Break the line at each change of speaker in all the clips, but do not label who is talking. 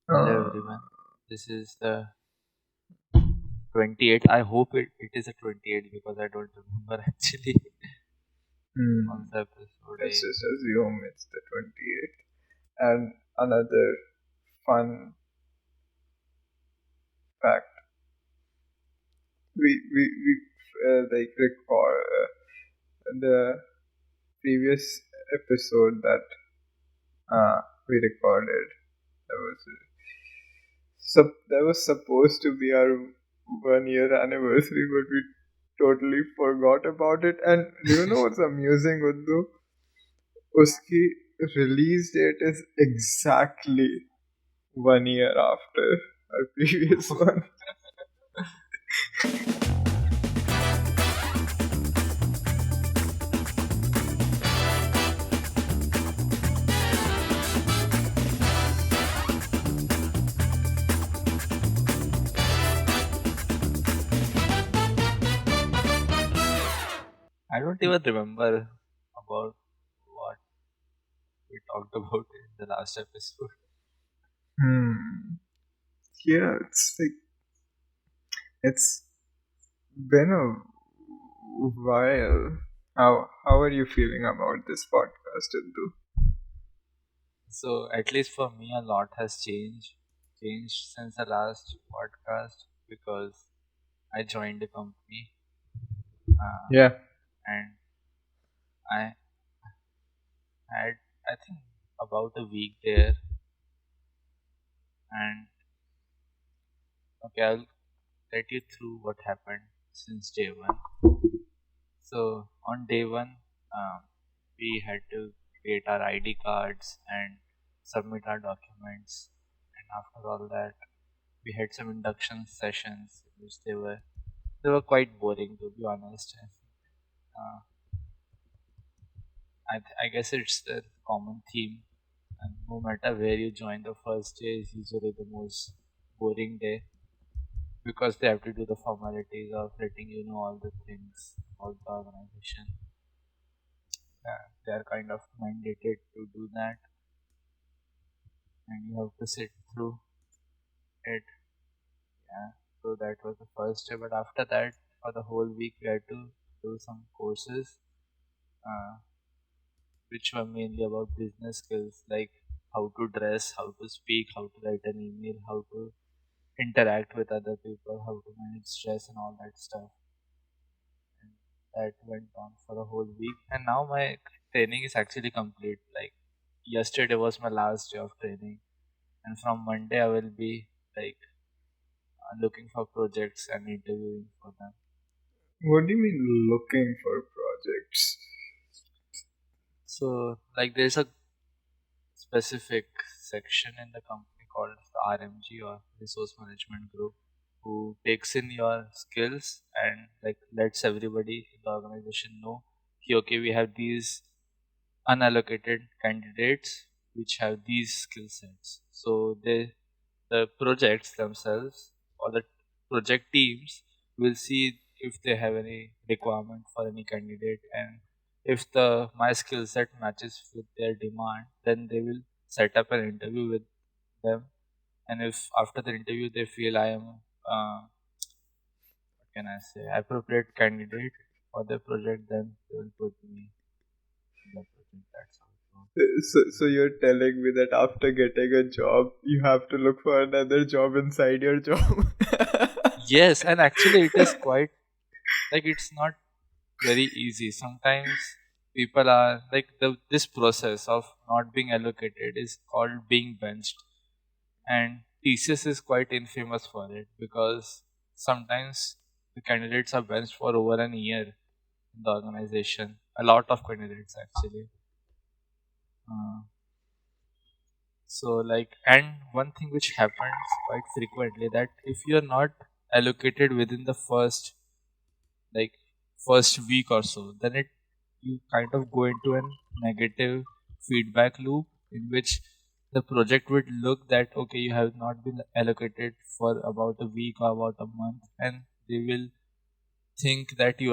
Hello
Uh,
everyone. This is the 28th. I hope it is a 28th because I don't remember actually on
hmm,
the episode.
let's just assume it's the 28th. And another fun fact, we like record the previous episode that we recorded. That was supposed to be our 1 year anniversary, but we totally forgot about it. And do you know what's amusing, Uddu? उसकी release date is exactly 1 year after our previous one.
I don't even remember about what we talked about in the last episode.
Hmm. Yeah, it's like it's been a while. How are you feeling about this podcast, Uddu?
So at least for me, a lot has changed since the last podcast because I joined the company uh,
Yeah.
and I had I think about a week there. And okay, I'll let you through what happened since day one. So on day one, we had to create our ID cards and submit our documents. And after all that, we had some induction sessions, which they were quite boring to be honest. Uh, I guess it's the common theme, and no matter where you join, the first day is usually the most boring day because they have to do the formalities of letting you know all the things about the organization. They are kind of mandated to do that, and you have to sit through it. Yeah. So that was the first day, but after that, for the whole week, we had to do some courses, uh, which were mainly about business skills, like how to dress, how to speak, how to write an email, how to interact with other people, how to manage stress, and all that stuff. And that went on for a whole week, and now my training is actually complete. Like yesterday was my last day of training, and from Monday I will be like looking for projects and interviewing for them.
What do you mean looking for projects?
So like there's a specific section in the company called the RMG or Resource Management Group who takes in your skills and like lets everybody in the organization know okay, we have these unallocated candidates which have these skill sets. So the projects themselves or the project teams will see if they have any requirement for any candidate, and if the my skill set matches with their demand, then they will set up an interview with them. And if after the interview they feel I am what can I say appropriate candidate for the project, then they will put me in the project. That's how it works.
So you're telling me that after getting a job, you have to look for another job inside your job?
Yes, and actually it is quite like it's not very easy. Sometimes people are like this process of not being allocated is called being benched, and TCS is quite infamous for it because sometimes the candidates are benched for over an year in the organization. A lot of candidates actually. Uh, so like, and one thing which happens quite frequently that if you're not allocated within the like first week or so, then it you kind of go into a negative feedback loop in which the project would look that okay, you have not been allocated for about a week or about a month, and they will think that you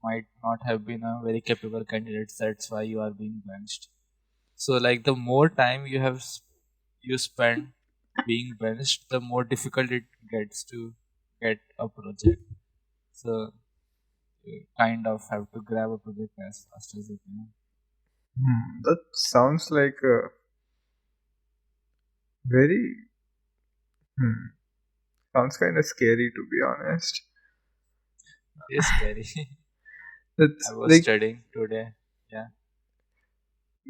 might not have been a very capable candidate, that's why you are being benched. So like the more time you spend being benched, the more difficult it gets to get a project. So you kind of have to grab a project as fast as you can.
That sounds like a very hmm, sounds kind of scary to be honest.
It is scary. I
It's
was studying today. Yeah.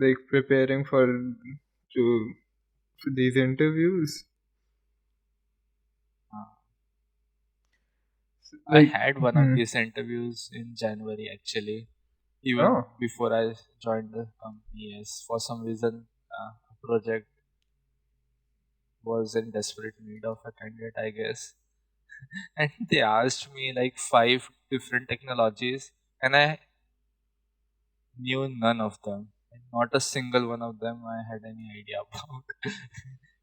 like preparing to for these interviews.
Uh, I
Like
had one of
hmm,
these interviews in January actually, even
oh
before I joined the company. Yes, for some reason, a project was in desperate need of a candidate, I guess. And they asked me like five different technologies, and I knew none of them. And not a single one of them I had any idea about.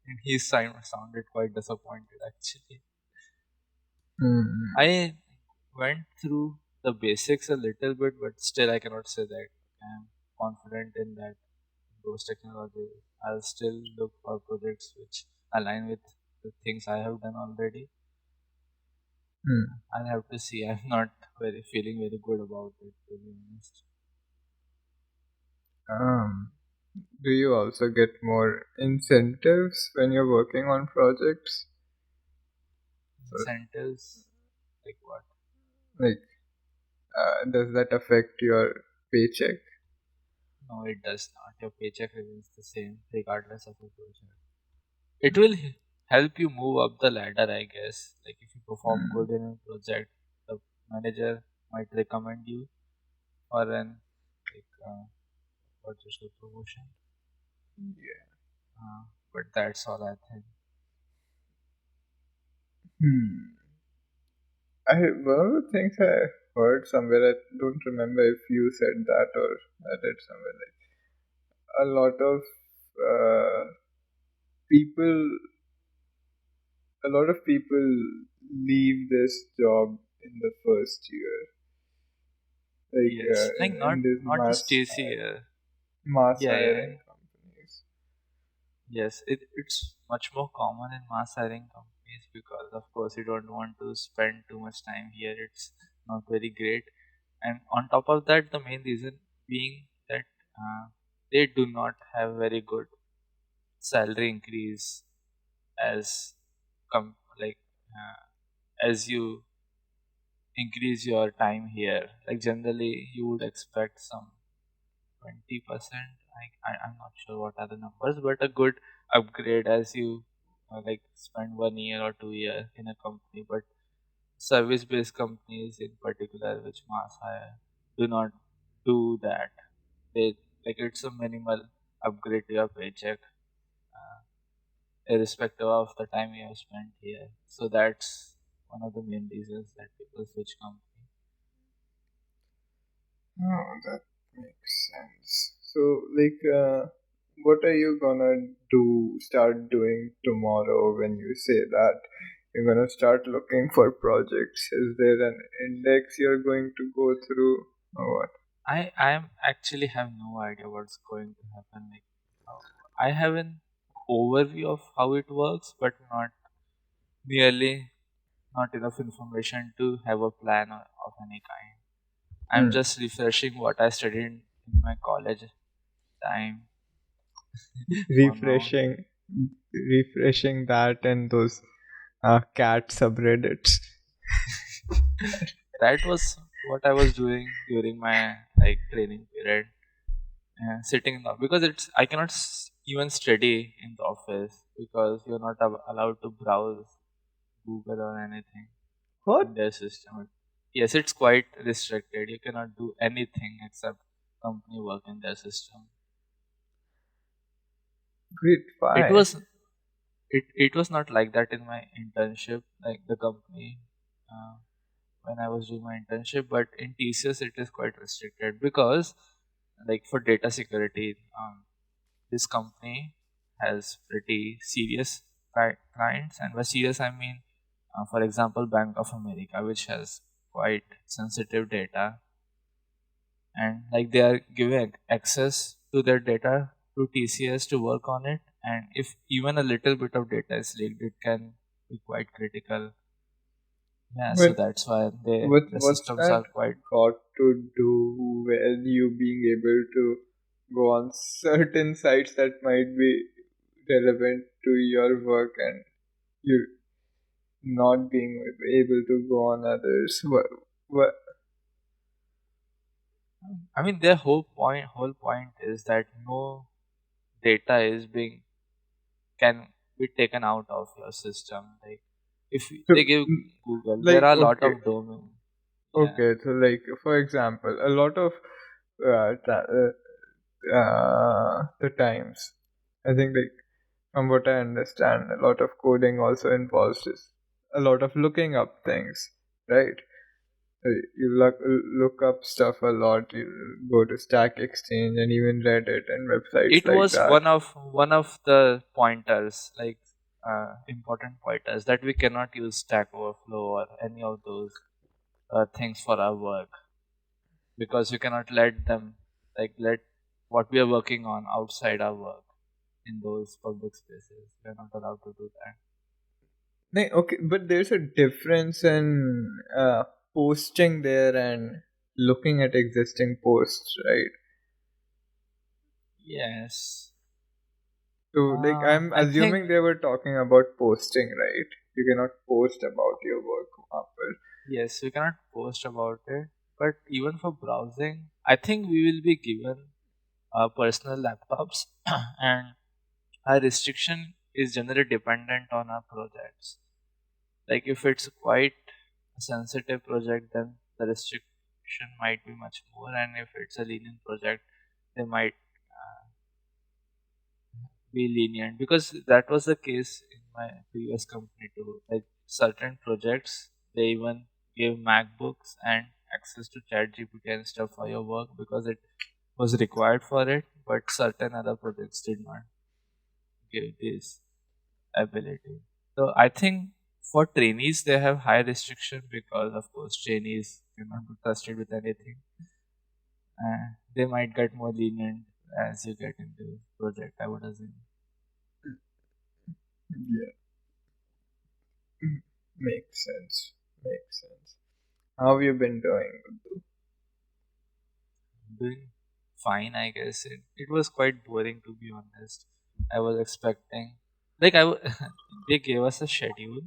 And he sounded quite disappointed actually.
hmm,
I went through the basics a little bit, but still I cannot say that I'm confident in that those technologies. I'll still look for projects which align with the things I have done already.
hmm.
I'll have to see. I'm not very feeling very good about it to be honest.
Um, do you also get more incentives when you're working on projects? Or,
Incentives like what?
like, does that affect your paycheck?
No, it does not. Your paycheck remains the same regardless of your project. It will help you move up the ladder, I guess. Like if you perform
Hmm.
good in a project, the manager might recommend you for an like for just a promotion.
Yeah.
But that's all I think.
Hmm. One of the things I heard somewhere, I don't remember if you said that or I read somewhere, like a lot of uh, people, a lot of people leave this job in the first year, like
Yes, like
in these
not just TC.
mass
Yeah, yeah.
hiring companies.
Yes, it's much more common in mass hiring companies because, of course, you don't want to spend too much time here. It's not very great. And on top of that, the main reason being that they do not have very good salary increase as like as you increase your time here. Like generally, you would expect some 20%. I'm not sure what are the numbers, but a good upgrade as you like spend 1 year or 2 year in a company. But service based companies in particular, which mass hire, do not do that. They like it's a minimal upgrade to your paycheck, uh, irrespective of the time you have spent here. So that's one of the main reasons that people switch company.
Oh, that makes sense. So, like, what are you gonna start doing tomorrow when you say that you're gonna start looking for projects? Is there an index you're going to go through, or what?
I am actually have no idea what's going to happen. Like, I have an overview of how it works, but not nearly not enough information to have a plan of any kind. I'm
Hmm.
just refreshing what I studied in my college time for now.
Refreshing, refreshing that and those cat subreddits.
That was what I was doing during my like training period. Sitting now because it's I cannot even study in the office because you're not allowed to browse Google or anything
What?
in their system. Yes, it's quite restricted. You cannot do anything except company work in their system.
Wait,
It
why?
was it was not like that in my internship, like the company uh, when I was doing my internship. But in TCS, it is quite restricted because, like for data security, this company has pretty serious clients, and by serious I mean, for example, Bank of America, which has quite sensitive data, and like they are giving access to their data to TCS to work on it, and if even a little bit of data is leaked, it can be quite critical. Yeah, so
But
that's why the
what's
systems
that
are quite.
got to do with you being able to go on certain sites that might be relevant to your work and you not being able to go on others? What,
I mean, their whole point is that no data is being can be taken out of your system. Like if
so,
they give Google, there
like,
are a lot
okay,
of domain. Yeah.
okay, so like, for example, a lot of the times, I think, like, from what I understand, a lot of coding also involves just a lot of looking up things, right? You look up stuff a lot. You go to Stack Exchange and even Reddit and websites
It
like
was
that.
one of the pointers, like important pointers, that we cannot use Stack Overflow or any of those things for our work, because we cannot let what we are working on outside our work in those public spaces. We are not allowed to do that.
No, okay, but there's a difference in posting there and looking at existing posts, right?
Yes.
So, like, I'm
I think
assuming they were talking about posting, right? You cannot post about your work after.
yes, we cannot post about it. But even for browsing, I think we will be given personal laptops, and our restriction is generally dependent on our projects. Like if it's quite a sensitive project, then the restriction might be much more, and if it's a lenient project, they might be lenient, because that was the case in my previous company too. Like certain projects, they even gave MacBooks and access to ChatGPT and stuff for your work because it was required for it, but certain other projects did not give this ability. So I think for trainees they have high restriction because of course trainees cannot be trusted with anything. They might get more lenient as you get into project, I would assume.
Yeah, makes sense. Makes sense. How have you been doing?
Doing fine, I guess. It was quite boring to be honest. I was expecting, like they gave us a schedule,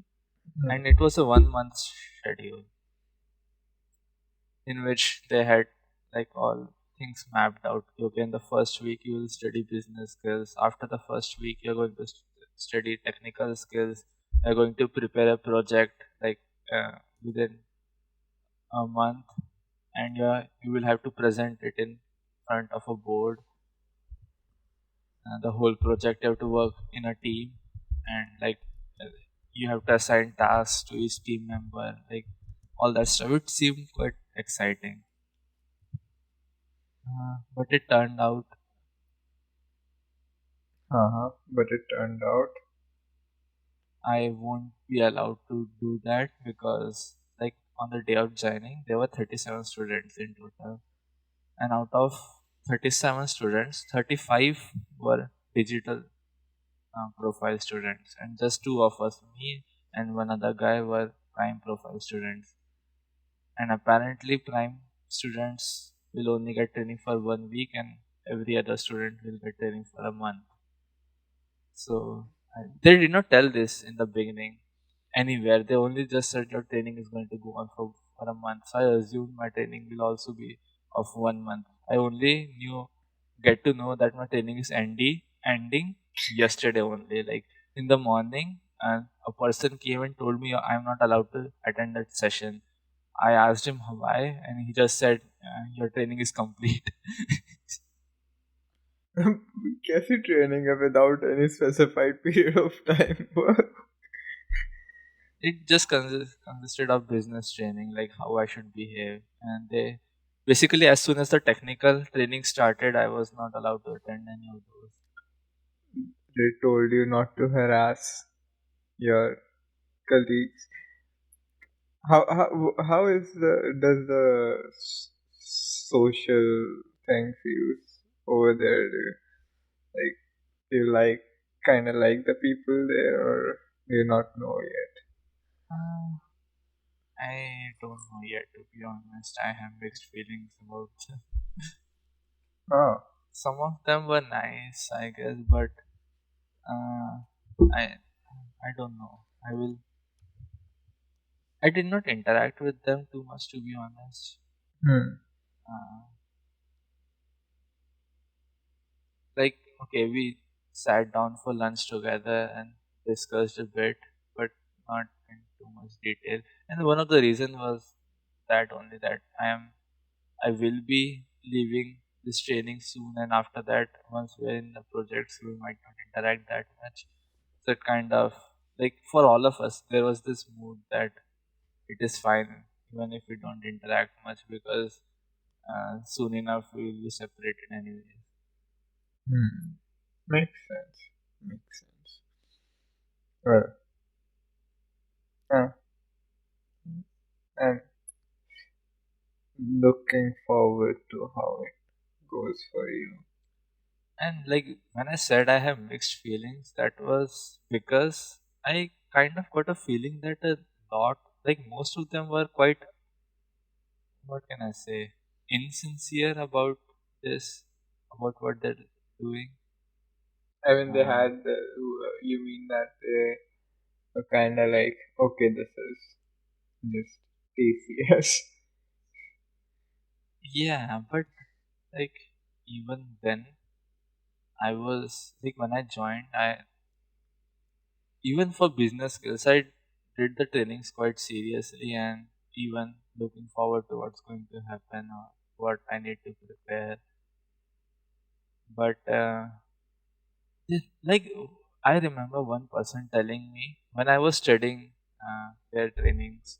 Hmm.
and it was a 1 month schedule in which they had like all things mapped out. Okay, in the first week you will study business skills. After the first week, you're going to study technical skills. You're going to prepare a project like within a month, and you will have to present it in front of a board. The whole project you have to work in a team, and like uh, you have to assign tasks to each team member, like all that stuff. It seemed quite exciting, but it turned out
Uh-huh. But it turned out.
I won't be allowed to do that because, like, on the day of joining, there were 37 students in total, and out of 37 students, 35 were digital profile students, and just two of us, me and one other guy, were prime profile students. And apparently, prime students will only get training for 1 week, and every other student will get training for a month. So they did not tell this in the beginning anywhere. They only just said your training is going to go on for a month. So I assumed my training will also be of 1 month. I only get to know that my training is ending yesterday only. Like in the morning, and a person came and told me I'm not allowed to attend that session. I asked him why, and he just said your training is complete.
कैसी training है without any specified period of time?
It just consisted of business training, like how I should behave, and they basically as soon as the technical training started, I was not allowed to attend any of those.
They told you not to harass your colleagues. How is the does the social thing feels over there? Like, do you like kind of like the people there, or do you not know yet?
Uh, I don't know yet, to be honest. I have mixed feelings about them.
Oh,
Some of them were nice, I guess, but uh, I I don't know. I did not interact with them too much, to be honest.
hmm,
Uh, like, okay, we sat down for lunch together and discussed a bit, but not in too much detail. And one of the reasons was that only that I will be leaving this training soon, and after that, once we're in the projects, we might not interact that much. So it kind of, like, for all of us, there was this mood that it is fine even if we don't interact much, because soon enough we will be separated anyway.
hmm. Makes sense. Makes sense. Well, uh, I'm looking forward to how it goes for you.
And like when I said I have mixed feelings, that was because I kind of got a feeling that a lot, like most of them were quite, what can I say, insincere about this, about what they're doing.
I mean, they
Uh,
had the. You mean that they were kind of like, okay, this is just TCS.
yeah, but like even then, I was like when I joined, I even for business skills, I did the trainings quite seriously and even looking forward to what's going to happen or what I need to prepare. But like I remember one person telling me when I was studying their trainings,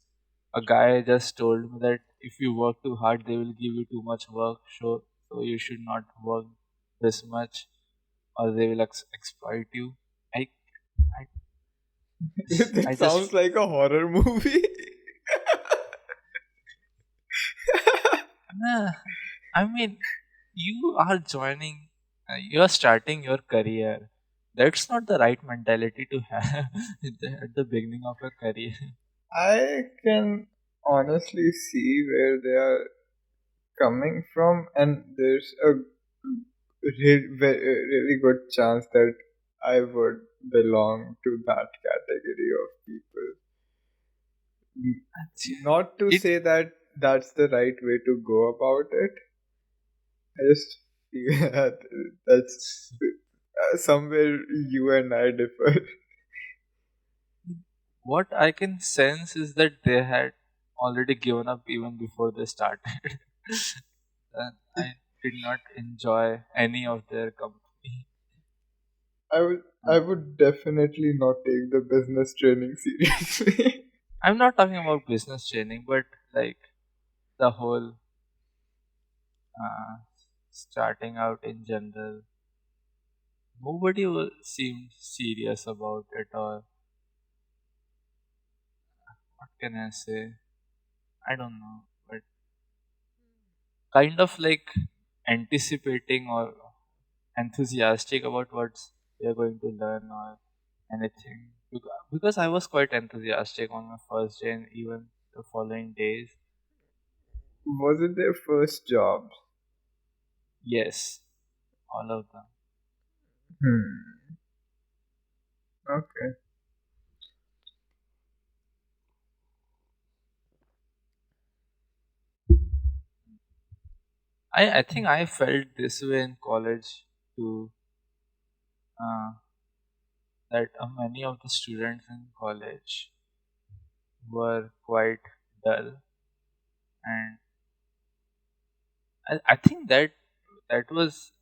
a guy just told me that if you work too hard, they will give you too much work. So you should not work this much, or they will exploit you. I, I, I
It
just
sounds like a horror movie.
nah, I mean, you are joining, you are starting your career. That's not the right mentality to have at the beginning of your career.
I can honestly see where they are coming from, and there's a really good chance that I would belong to that category of people. Not to
It
say that that's the right way to go about it. I just feel that that's somewhere you and I differ.
what I can sense is that they had already given up even before they started. And I did not enjoy any of their company.
I would definitely not take the business training seriously.
I'm not talking about business training, but like the whole uh, starting out in general. Nobody seemed serious about it, or what can I say? I don't know, but kind of like anticipating or enthusiastic about what they're going to learn or anything. Because I was quite enthusiastic on my first day and even the following days.
Was it their first job?
Yes, all of them.
Hmm. Okay.
I think I felt this way in college too. Uh, that many of the students in college were quite dull, and I think that that was,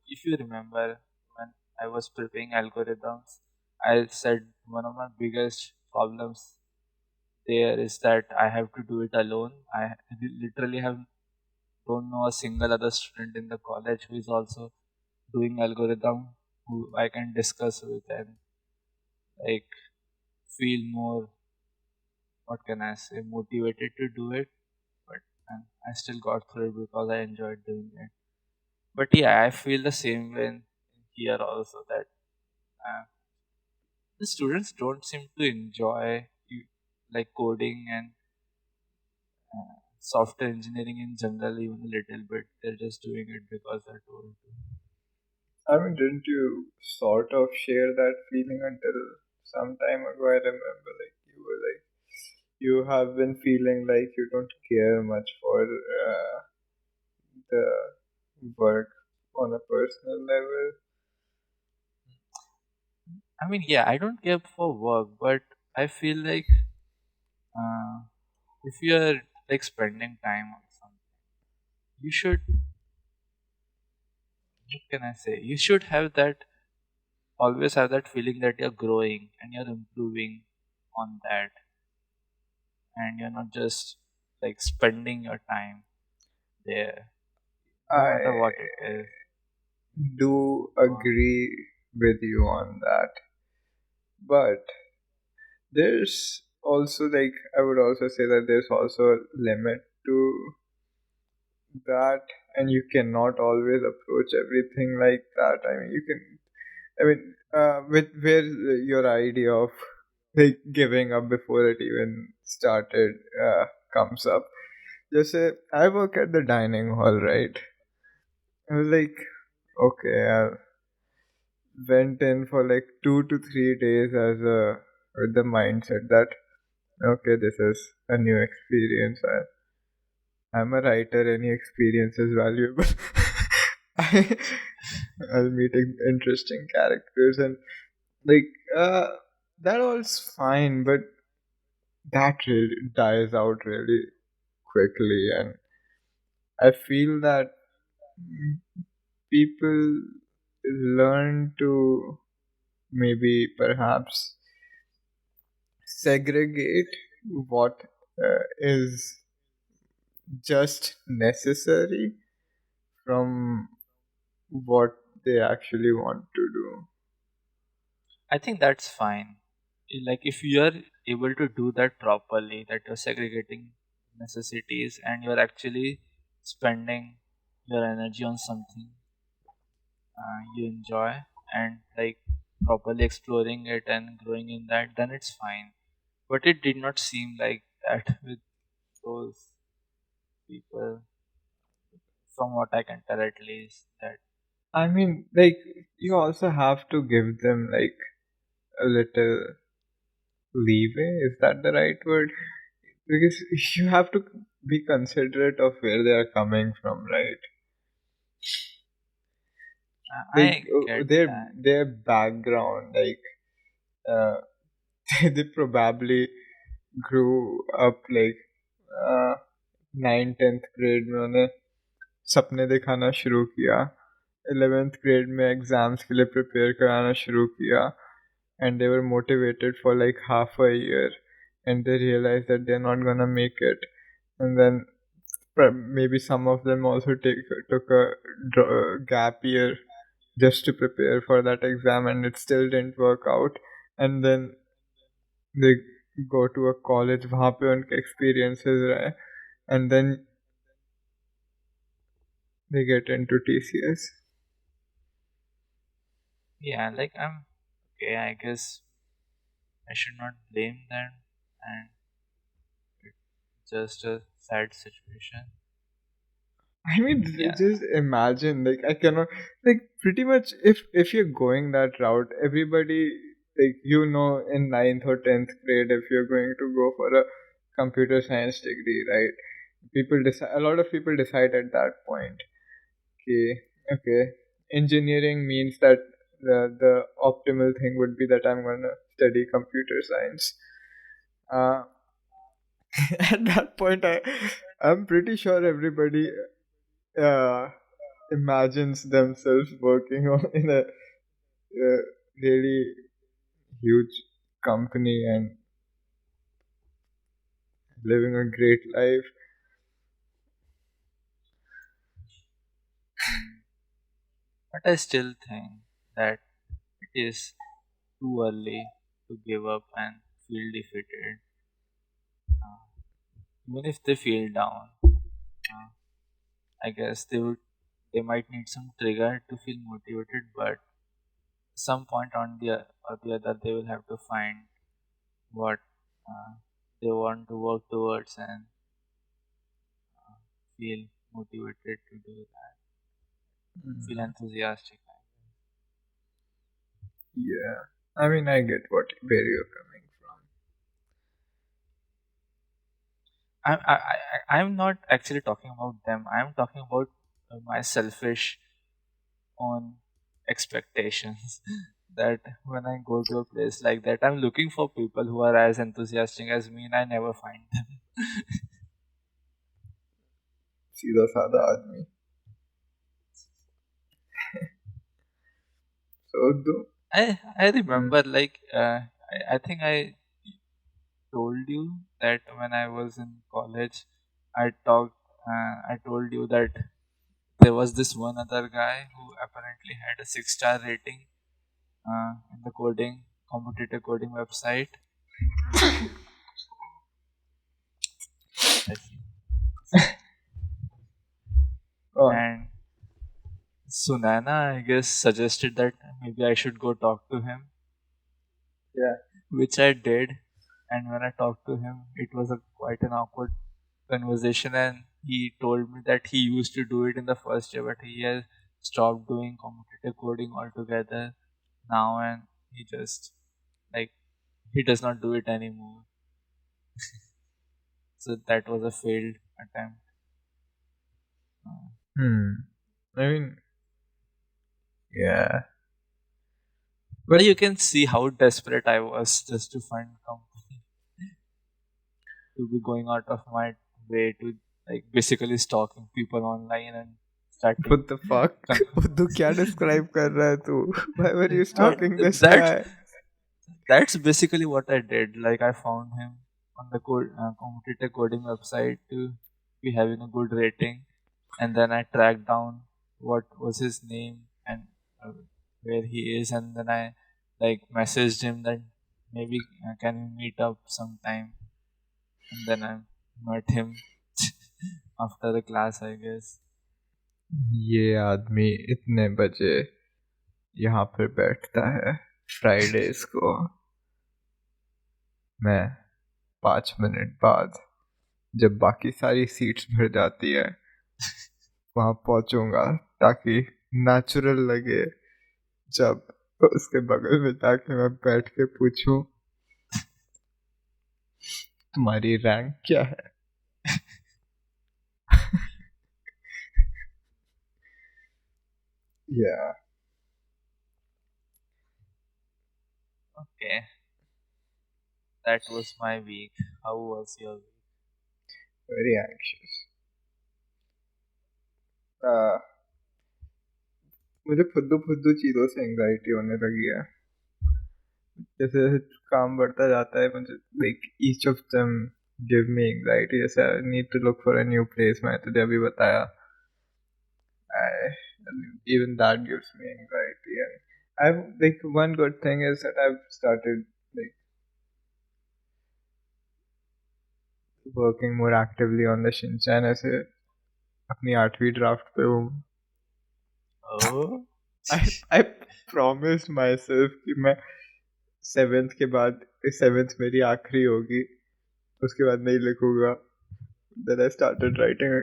if you remember, when I was preparing algorithms, I said one of my biggest problems there is that I have to do it alone. I literally have don't know a single other student in the college who is also doing algorithm who I can discuss with and like feel more, what can I say, motivated to do it. But and I still got through it because I enjoyed doing it. But yeah, I feel the same way here also that. the students don't seem to enjoy like coding and software engineering in general even a little bit. They're just doing it because they're told to.
I mean, didn't you sort of share that feeling until some time ago? I remember, like, you were like, you have been feeling like you don't care much for the work on a personal level.
I mean, yeah, I don't care for work, but I feel like uh, if you're like spending time on something, you should, what can I say? You should have that, always have that feeling that you're growing and you're improving on that, and you're not just like spending your time there, no matter
I
what it is.
do
Uh,
agree with you on that, but there's also, like, I would also say that there's also a limit to that, and you cannot always approach everything like that. I mean, you can, I mean, with where your idea of like giving up before it even started comes up. Just say I work at the dining hall, right? I was like, okay, I went in for like 2 to 3 days as a with the mindset that okay, this is a new experience. I'm a writer. Any experience is valuable. I, I'll meet interesting characters and like uh, that all's fine, but that really dies out really quickly, and I feel that people learn to maybe perhaps segregate what is just necessary from what they actually want to do.
I think that's fine. Like if you are able to do that properly, that you're segregating necessities and you're actually spending your energy on something you enjoy and like properly exploring it and growing in that, then it's fine. But it did not seem like that with those people, from what I can tell at least. That
I mean, like, you also have to give them like a little leeway. Is that the right word? Because you have to be considerate of where they are coming from, right? Like
I get that.
their background, like uh, they probably grew up like uh, 9th 10th grade में उन्हें सपने दिखाना शुरू किया 11th grade में exams के लिए prepare कराना शुरू किया and they were motivated for like half a year and they realized that they're not gonna make it and then maybe some of them also took a gap year just to prepare for that exam and it still didn't work out and then they go to a college वहाँ पे उनके experiences रहे and then they get into TCS.
Yeah, like I'm okay. I guess I should not blame them, and it's just a sad situation.
I mean,
Yeah,
just imagine, like, I cannot, like, pretty much, if you're going that route, everybody, like, in 9th or 10th grade, if you're going to go for a computer science degree, right? A lot of people decide at that point, okay, engineering means that the optimal thing would be that I'm gonna study computer science. Uh, at that point, I'm pretty sure everybody uh, imagines themselves working on in a really huge company and living a great life.
mm. But I still think that it is too early to give up and feel defeated. Uh, Even if they feel down, I guess they might need some trigger to feel motivated. But some point on the or the other they will have to find what uh, they want to work towards and feel motivated to do that, feel
Mm,
enthusiastic.
yeah. I mean, I get where you're coming
I'm not actually talking about them. I'm talking about my selfish own expectations. That when I go to a place like that, I'm looking for people who are as enthusiastic as me, and I never find them.
from. सीधा साधा आदमी. So do.
I
Mm,
remember like I think I told you that when I was in college, I told you that there was this one other guy who apparently had a 6-star rating in the coding competitive coding website. I see.
on.
And Sunana, I guess, suggested that maybe I should go talk to him,
Yeah.
which I did. And when I talked to him, it was a quite an awkward conversation. And he told me that he used to do it in the first year, but he has stopped doing competitive coding altogether now, and he just like he does not do it anymore. So that was a failed attempt.
Hmm. I mean, yeah. But
But you can see how desperate I was just to find company, to be going out of my way to like basically stalking people online and starting
what the fuck?
con-
Uddhu क्या describe कर रहा है तू? Why were you
uh,
stalking this
that
guy?
that's basically what I did. Like I found him on the competitive coding website to be having a good rating, and then I tracked down what was his name and where he is, and then I like messaged him that maybe can we meet up sometime, and then I met him after the class, I guess.
ये आदमी इतने बजे यहाँ पर बैठता है Fridays को. मैं 5 मिनट बाद जब बाकी सारी सीट्स भर जाती है वहां पहुंचूंगा ताकि नेचुरल लगे जब उसके बगल में जाके मैं बैठ के पूछूं तुम्हारी रैंक क्या है. Yeah,
Okay, that was my week. How was your week?
very anxious. uh, मुझे फुद्दू फुद्दू चीज़ों से एंजाइटी होने लगी है. जैसे जैसे काम बढ़ता जाता है मुझे like each of them give me anxiety. जैसे I need to look for a new place. मैं तुझे अभी बताया. I, even that gives me anxiety. And I've like one good thing is that I've started like working more actively on the Shinchan. ऐसे अपनी 8वीं draft पे हूँ.
Oh,
I promised myself कि मैं 7th के बाद 7th मेरी आखिरी होगी. उसके बाद नहीं लिखूंगा. Then I started writing.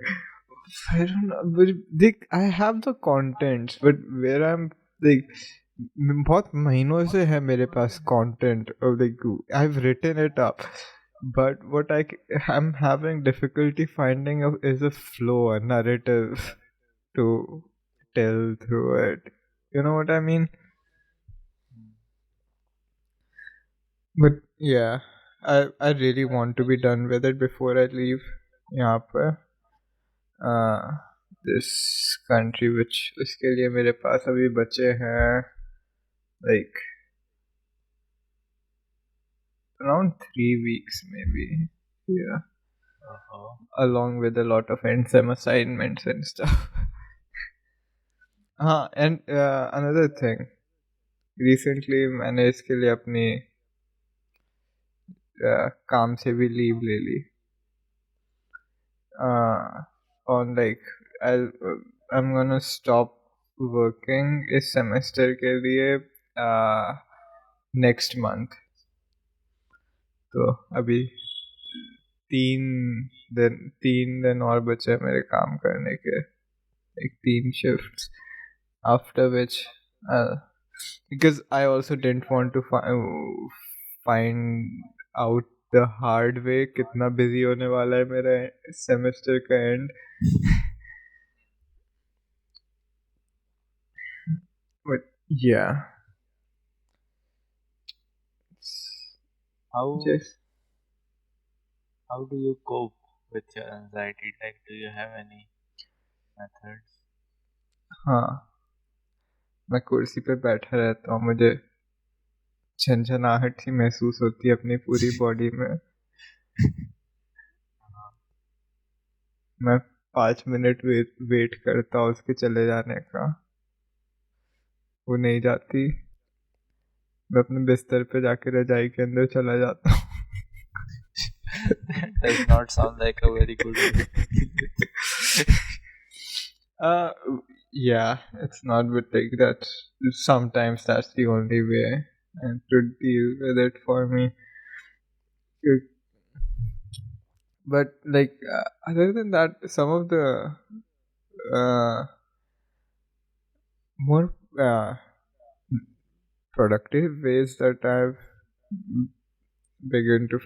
I don't know, but like I have the contents, but where I'm like बहुत महीनों से है मेरे पास content of like I've written it up, but what I'm having difficulty finding is a flow, a narrative to tell through it. You know what I mean? But yeah, I really want to be done with it before I leave. यहाँ पे uh, this country which इसके लिए मेरे पास अभी बचे हैं like around 3 weeks maybe. Yeah,
oh,
along with a lot of end sem assignments and stuff. हाँ, and another thing, recently मैंने इसके लिए अपनी काम से भी लीव ले ली. On like I'll I'm gonna stop working इस semester के लिए नेक्स्ट मंथ. तो अभी तीन तीन दिन और बचे हैं मेरे काम करने के, like 3 shifts. After which, uh, because I also didn't want to find out the hard way कितना busy होने वाला है मेरा semester का end. But yeah,
How
just
how do you cope with your anxiety? Like, do you have any methods?
हाँ, मैं कुर्सी पे बैठा रहता हूँ, मुझे झंझनाहट सी महसूस होती है अपनी पूरी बॉडी में. मैं 5 मिनट वेट करता हूँ उसके चले जाने का, वो नहीं जाती. मैं अपने बिस्तर पे जाके रजाई के अंदर चला जाता हूँ.
That does not sound like a very good way to deal with it.
uh, yeah, it's not, but like that. Sometimes that's the only way and to deal with it for me. But like other than that, some of the uh, more productive ways that I've begun to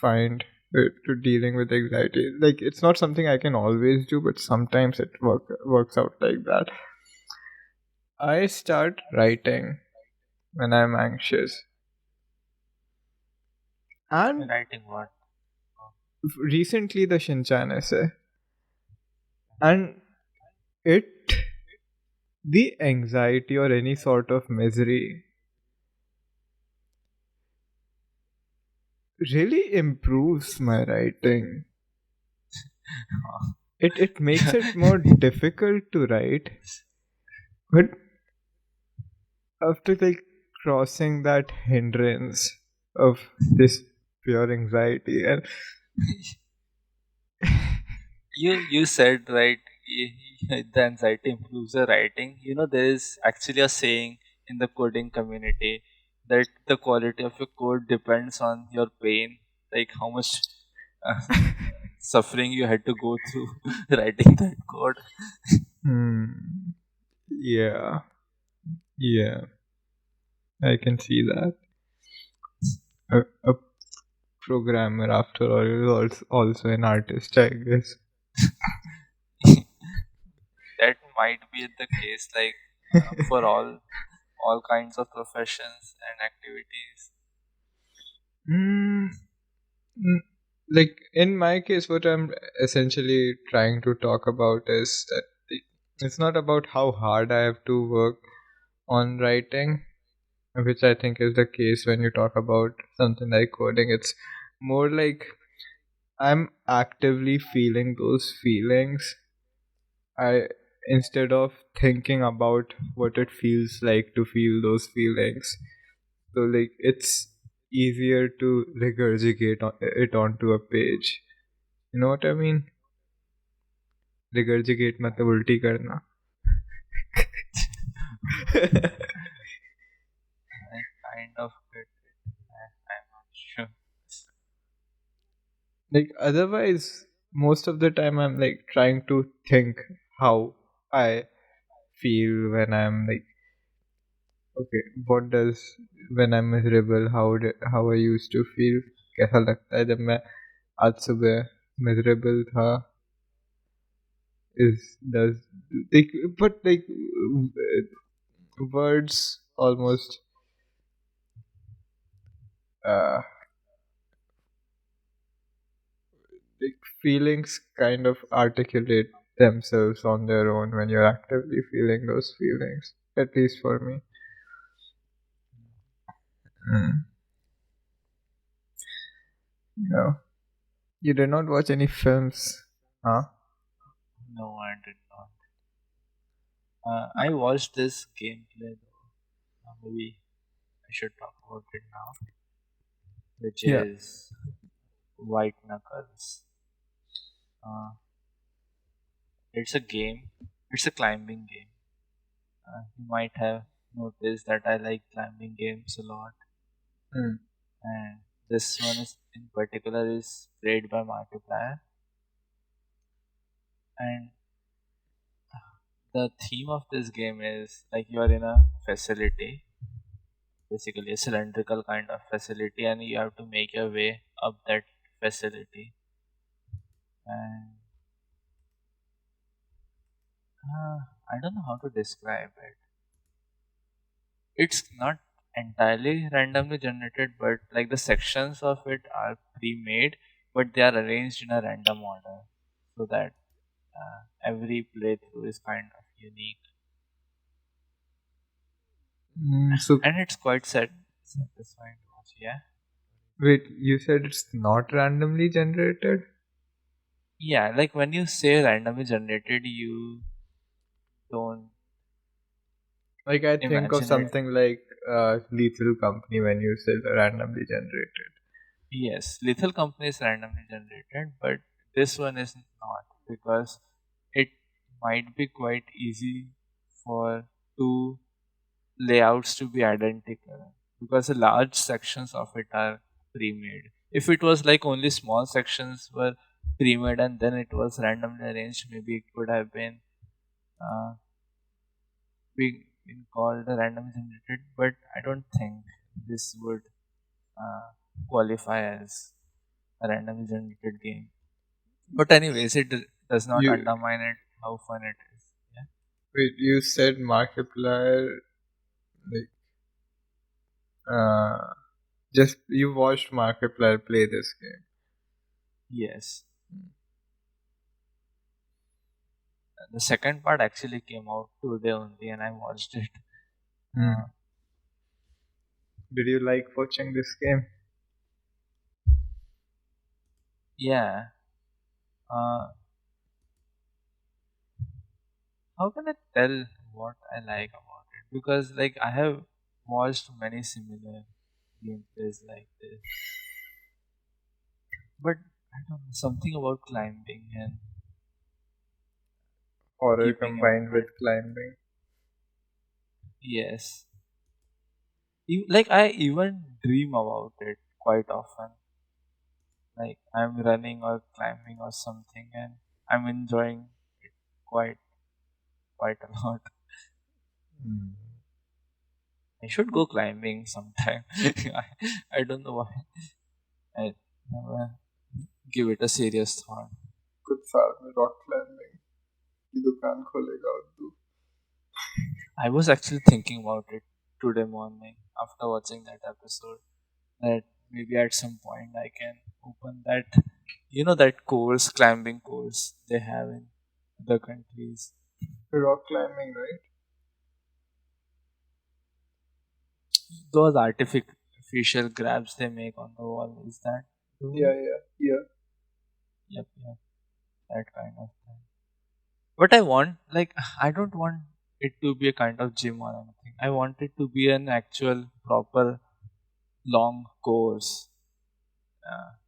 find to dealing with anxiety. Like it's not something I can always do, but sometimes it works out like that. I start writing when I'm anxious, and
Writing what?
recently the Shinchan essay, and it the anxiety or any sort of misery really improves my writing. It makes it more difficult to write, but after like crossing that hindrance of this pure anxiety and
You said right. The anxiety improves your writing. There is actually a saying in the coding community that the quality of your code depends on your pain, like how much uh, suffering you had to go through writing that code.
hmm, yeah, yeah, I can see that. A programmer after all is also an artist, I guess.
That might be the case, like for all kinds of professions and activities.
Mm, mm, like in my case, what I'm essentially trying to talk about is that it's not about how hard I have to work on writing, which I think is the case when you talk about something like coding. It's more like I'm actively feeling those feelings. I instead of thinking about what it feels like to feel those feelings. So like it's easier to regurgitate it onto a page. You know what I mean? Regurgitate मतलब उल्टी करना.
I kind of get it. I'm not sure.
Like otherwise, most of the time I'm like trying to think how I feel when I'm like, okay, what does when I'm miserable, how I used to feel, कैसा लगता है जब मैं आज सुबह miserable था, is does like, but like words almost uh like feelings kind of articulate themselves on their own when you're actively feeling those feelings, at least for me. Mm. No, you did not watch any films, huh?
No, I did not. I watched this gameplay though. Maybe I should talk about it now, which
Yeah.
is White Knuckles. Uh, it's a game. It's a climbing game. You might have. noticed that I like climbing games a lot,
Hmm.
and this one is in particular is played by Markiplier, and the theme of this game is like you are in a facility, basically a cylindrical kind of facility, and you have to make your way up that facility. And uh, I don't know how to describe it. It's not entirely randomly generated, but like the sections of it are pre-made, but they are arranged in a random order, so that every playthrough is kind of unique,
So
and it's quite satisfying to watch. Yeah,
wait, you said it's not randomly generated?
yeah. Like when you say randomly generated, you don't
Like I think of
imagine it.
something like Lethal Company when you say randomly generated.
Yes, Lethal Company is randomly generated, but this one is not because it might be quite easy for two layouts to be identical because the large sections of it are pre-made. If it was like only small sections were pre-made and then it was randomly arranged, maybe it could have uh, been called a randomly generated. But I don't think this would uh, qualify as a randomly generated game. But anyways, it does not
You
undermine it how fun it is. Yeah.
wait, you said Markiplier like uh just you watched Markiplier play this game.
Yes. The second part actually came out today only, and I watched it. Uh,
Hmm. Did you like watching this game?
yeah. Uh, how can I tell what I like about it? Because like I have watched many similar gameplays like this, but I don't know something about climbing and
Horror
keeping
combined with
everyone.
climbing.
Yes. Like I even dream about it quite often. Like I'm running or climbing or something, and I'm enjoying it quite a lot.
Hmm.
I should go climbing sometime. I don't know why. I never give it a serious thought.
कुछ साल में rock climbing की दुकान खोलेगा उद्दू.
I was actually thinking about it today morning after watching that episode. That maybe at some point I can open that, that course, climbing course they have in other countries.
Rock climbing, right?
Those artificial grabs they make on the wall, is that
Yeah,
true?
yeah, yeah.
Yep, yep, that kind of thing. But I want, like, I don't want it to be a kind of gym or anything. I want it to be an actual, proper, long course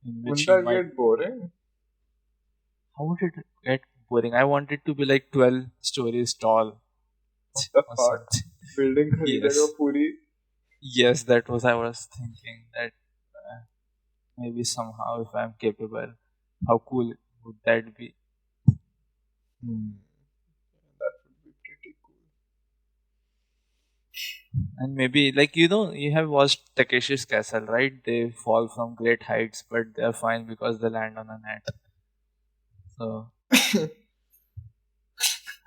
in which
Wouldn't
you
that
might.
get boring?
How would it get boring? I want it to be like 12 stories tall
What the
or
fuck?
something.
Building खरीदेगा
Yes,
पूरी.
yes, that was I was thinking that maybe somehow if I'm capable, how cool would that be?
Hmm. That would be pretty cool.
And maybe like you have watched Takeshi's Castle, right? They fall from great heights, but they're fine because they land on a net. So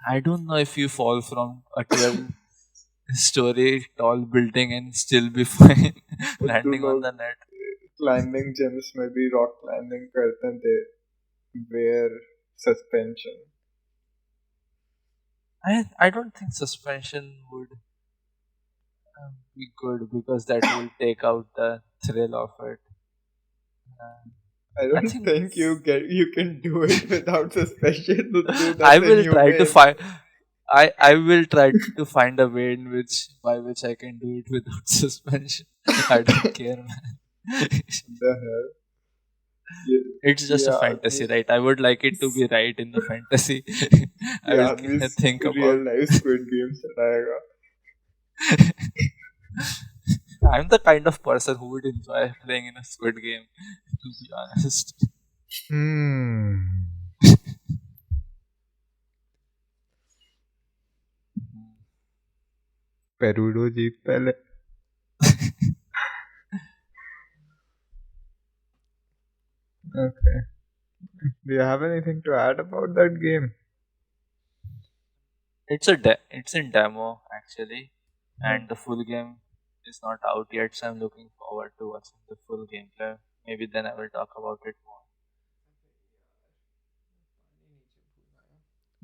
I don't know if you fall from a 12-story tall building and still be fine
उद्दू
landing on
लोग
the net.
climbing gyms में भी rock climbing करते हैं. They wear suspension.
I don't think suspension would be good because that will take out the thrill of it. Uh,
I
I
don't
think
think you can do it without suspension. Uddoo,
I
that's
will try to
inhumane.
find. I will try to find a way in which by which I can do it without suspension. I don't care, man.
What the hell? ये
It's just
ये
a
आदमी
fantasy, right? I would like it to be right in the fantasy. I
ये
will
आदमी
think about.
real life Squid Games चलाएगा.
I'm the kind of person who would enjoy playing in a Squid Game, to be honest.
Hmm. Perudo जीत पहले. Okay. Do you have anything to add about that game?
It's in demo actually, and the full game is not out yet. So I'm looking forward to watching the full gameplay. Maybe then I will talk about it more.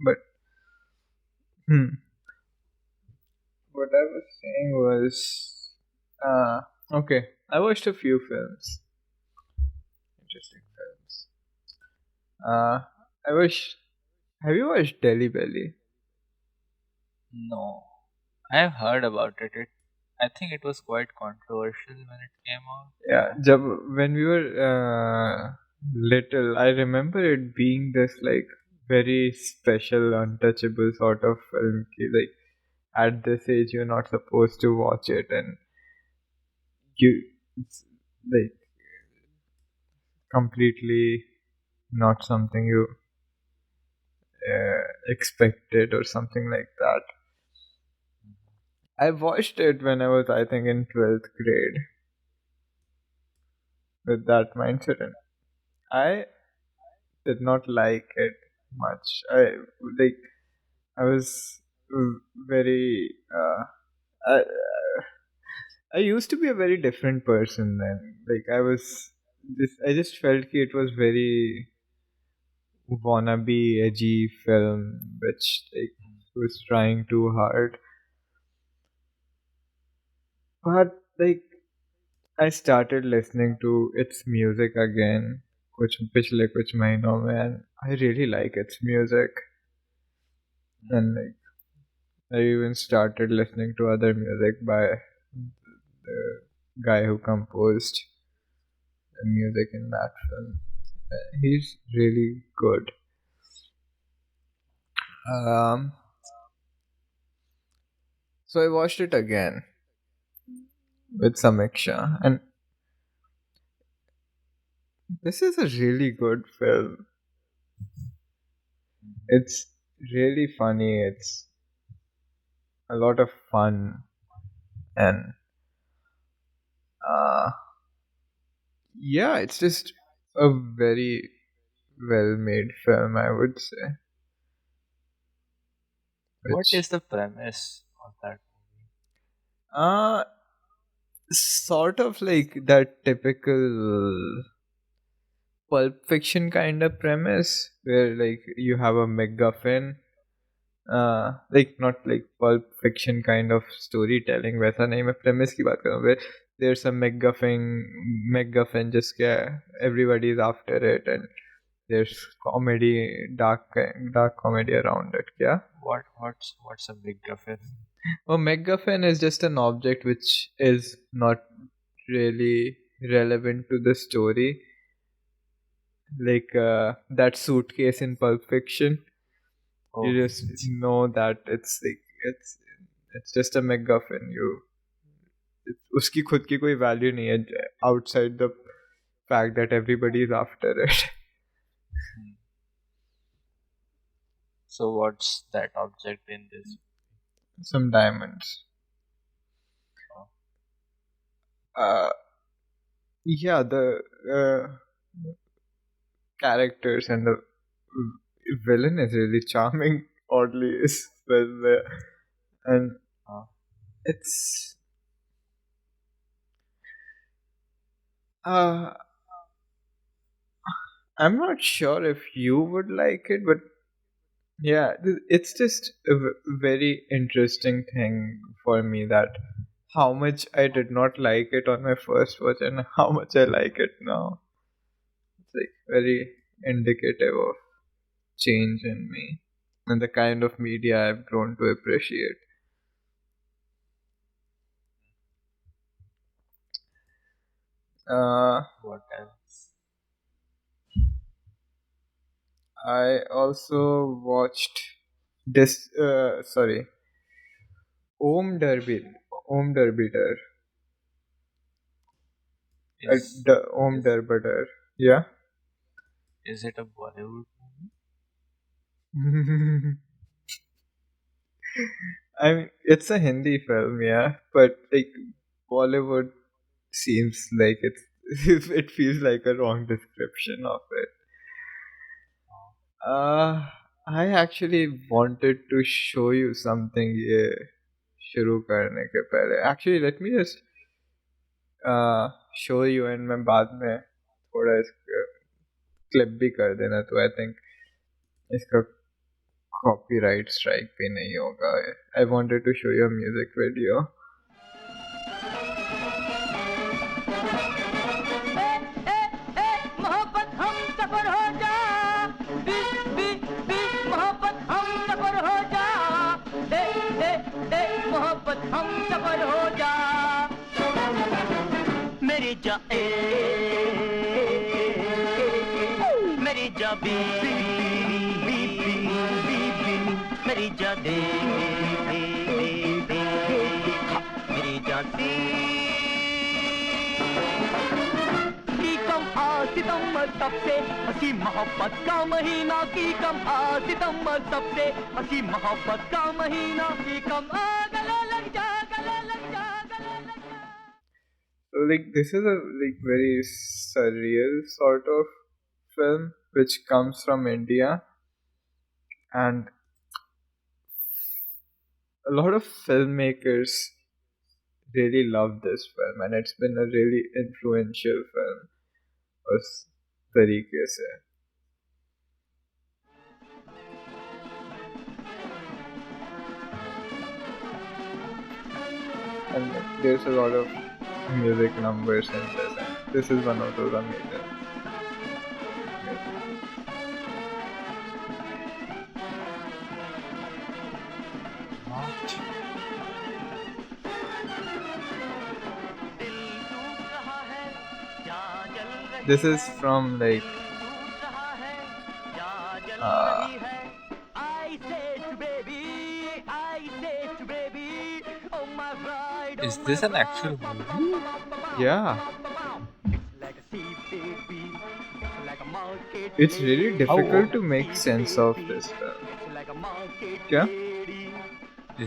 But hmm, what I was saying was, okay, I watched a few films, interesting films. I watched. Have you watched Delhi Belly?
No, I have heard about it. I think it was quite controversial when it came out.
Yeah, when we were little, I remember it being this like very special, untouchable sort of film. Like at this age, you're not supposed to watch it, and you it's like completely not something you expected or something like that. I watched it when I was, I think, in 12th grade with that mindset, and I did not like it much. Like I was very. I I used to be a very different person then. Like I was. I just felt it was very wannabe edgy film, which like was trying too hard. But like I started listening to its music again, कुछ पिछले कुछ महीनों में, and I really like its music. And like I even started listening to other music by the guy who composed the music in that film. He's really good. Um, so I watched it again with Samiksha, and this is a really good film. It's really funny. It's a lot of fun, and uh, yeah, it's just a very well made film, I would say.
What
Which
is the premise of that movie?
uh sort of like that typical pulp fiction kind of premise where like you have a MacGuffin, like not like pulp fiction kind of storytelling वैसा नहीं, मैं premise की बात कर रहा हूँ where there's a MacGuffin जिसका everybody is after it, and there's comedy, dark comedy around it. क्या
What's a big guffin?
a MacGuffin is just an object which is not really relevant to the story, like that suitcase in Pulp Fiction.
Oh,
You just know that it's just a MacGuffin. उसकी खुद की कोई value नहीं है outside the fact that everybody is after it.
hmm. So what's that object in this?
Some diamonds.
Oh,
Uh, yeah, the characters and the villain is really charming. Oddly, is well there, and
oh,
it's uh I'm not sure if you would like it, but yeah, it's just a very interesting thing for me that how much I did not like it on my first watch and how much I like it now. It's like very indicative of change in me and the kind of media I've grown to appreciate. Uh,
what else?
I also watched this. Sorry, Om Darby. Om Dar-B-Dar.
Is
Om
is
Dar-B-Dar. Yeah.
is it a Bollywood movie?
I mean, it's a Hindi film, yeah, but like Bollywood seems like it's it feels like a wrong description of it.
Oh,
Uh, I actually wanted to show you something ये शुरू करने के पहले. Actually, let me just show you and मैं बाद में थोड़ा इसका क्लिप भी कर देना तो I think इसका copyright strike भी नहीं होगा. I wanted to show you a music video.
मोहब्बत हम सफर हो जा मोहब्बत हम सफर हो जा मोहब्बत हम सफर हो जा मेरी जा मेरी जा मेरी जा मेरी जा की कम आ सितंबर सबसे हंसी मोहब्बत का महीना की कम आ सितंबर सबसे हंसी मोहब्बत का महीना की कम आ गले लग जा गले लग जा गले लग जा
So like this is a like very surreal sort of film which comes from India, and a lot of filmmakers really love this film, and it's been a really influential film उस तरीके से. And like, there's a lot of music numbers in this, and this is one of those amazing.
not.
दिल टूट रहा है या जल रही
This is
है
from like
टूट रहा है या जल
uh,
रही है I said to baby oh my bride oh
Is
my
this an
bride
actual movie?
yeah,
it's like a sea baby it's like a market
it's really
lady
How
difficult
o-
to make sense of this film.
it's like a market
Yeah,
lady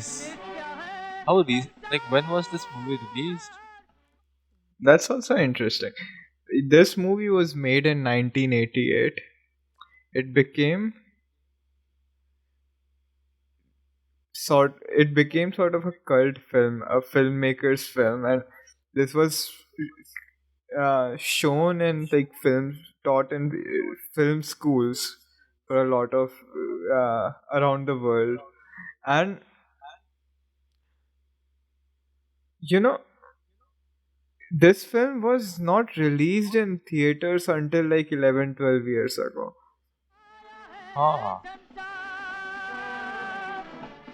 is how these like when was this movie released?
that's also interesting. This movie was made in 1988. It became sort of a cult film, a filmmaker's film, and this was shown in like films taught in film schools for a lot of around the world. And you know, this film was not released in theaters until like 11-12 years ago.
Ah,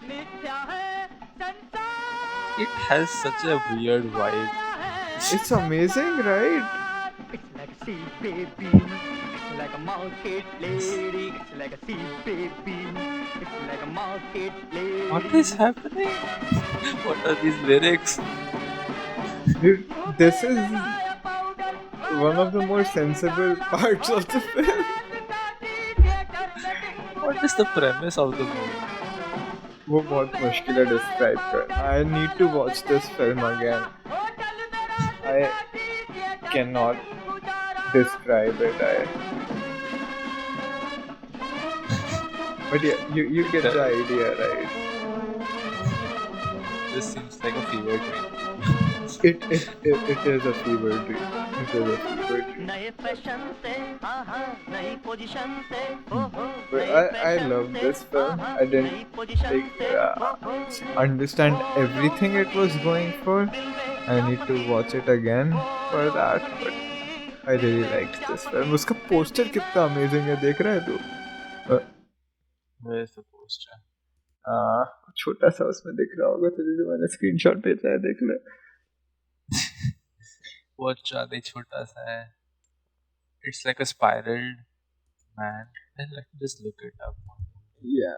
मिथ्या है संसार
it has such a weird vibe.
It's amazing, right?
It's like a sea baby. It's like a market lady. It's like a sea baby. It's like a market lady.
What is happening? What are these lyrics?
Dude, this is one of the more sensible parts of the film.
What is the premise of the movie?
वो बहुत मुश्किल है describe करना. I need to watch this film again. I cannot describe it. But yeah, you get the idea, right?
This seems like a fever dream.
It is a fever dream. It is a fever dream.
नए fashion से हाँ हाँ नई position से हो
But I love this film. I didn't understand everything it was going for. I need to watch it again for that. But I really liked this film. उसका poster कितना amazing है देख रहा है तू?
Where is the poster?
छोटा सा उसमें दिख रहा होगा तुझे जो मैंने स्क्रीनशॉट भेजा है देख ले.
बहुत ज़्यादा ही छोटा सा है. It's like a spiraled man. Then let me just look it up.
Yeah.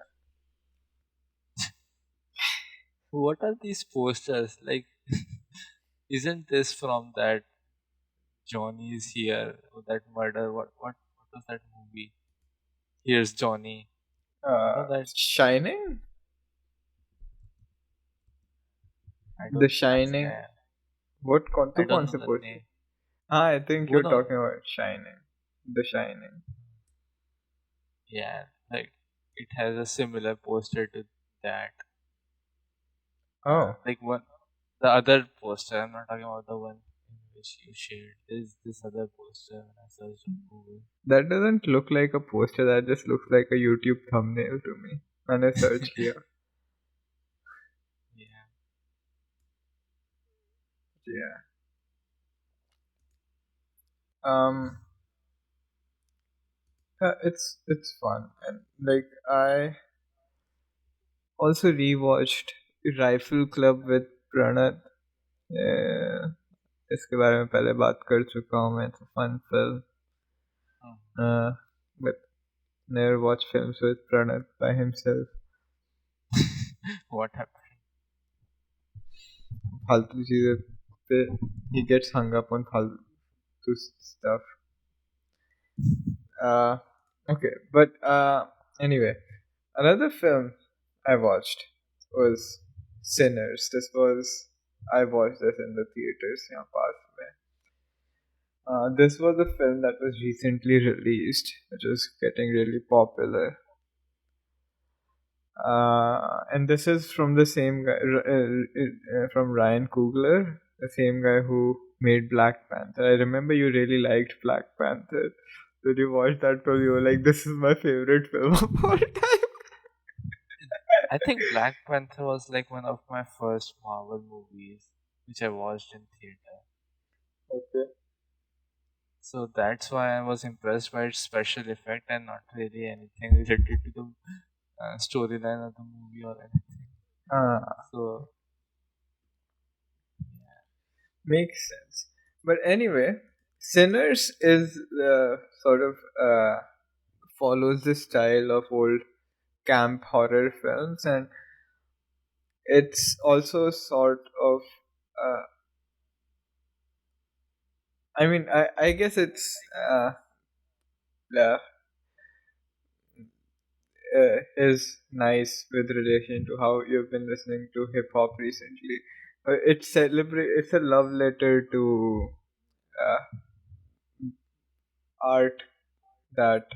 What are these posters? Like Isn't this from that Johnny is here? Or that murder? What was that movie? Here's Johnny. You know that?
Shining?
I
The
don't think it's
Shining?
there.
What कौन
I
तू
don't
कौन
know
से
the
पूछ रही?
name.
हाँ, I think
वो
you're
ना,
talking about Shining. The Shining.
yeah, like it has a similar poster to that.
Oh,
Like one, the other poster. I'm not talking about the one in which you shared. There's this other poster when I searched on Google.
that doesn't look like a poster. That just looks like a YouTube thumbnail to me. मैंने search किया.
Yeah.
Yeah. Um. It's fun, and like I also rewatched Rifle Club with Pranat. इसके बारे में पहले बात कर चुका हूँ मैं. It's a fun film.
Hmm.
But never watch films with Pranat by himself.
What happened?
फालतू चीजें पे he gets hung up on फालतू stuff. Okay, but anyway, another film I watched was Sinners. I watched this in the theaters यहाँ पास में. This was a film that was recently released, which was getting really popular. And this is from the same guy, from Ryan Coogler, the same guy who made Black Panther. I remember you really liked Black Panther. When you watched that film, you were like, "This is my favorite film of all time."
I think Black Panther was like one of my first Marvel movies, which I watched in theater.
Okay.
So that's why I was impressed by its special effect and not really anything related to the storyline of the movie or anything.
Ah,
So
makes sense. But anyway, Sinners is sort of follows the style of old camp horror films, and it's also sort of uh, I guess it's uh, is nice with relation to how you've been listening to hip hop recently. It's a love letter to uh, art that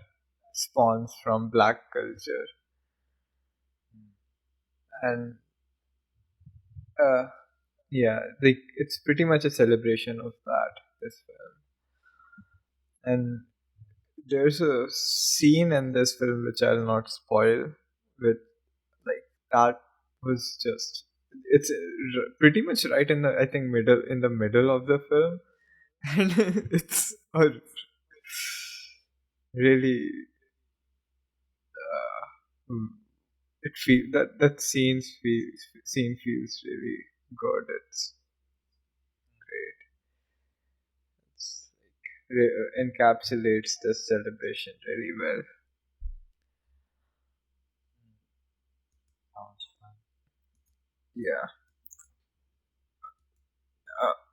spawns from black culture, and uh, yeah, it's pretty much a celebration of that, this film. And there's a scene in this film which I'll not spoil, with like that was just it's pretty much right in the, I think, middle of the film. And it's a really mm, it feel that scene feels really good. It's great. It's encapsulates the celebration really well.
sounds fun.
Yeah.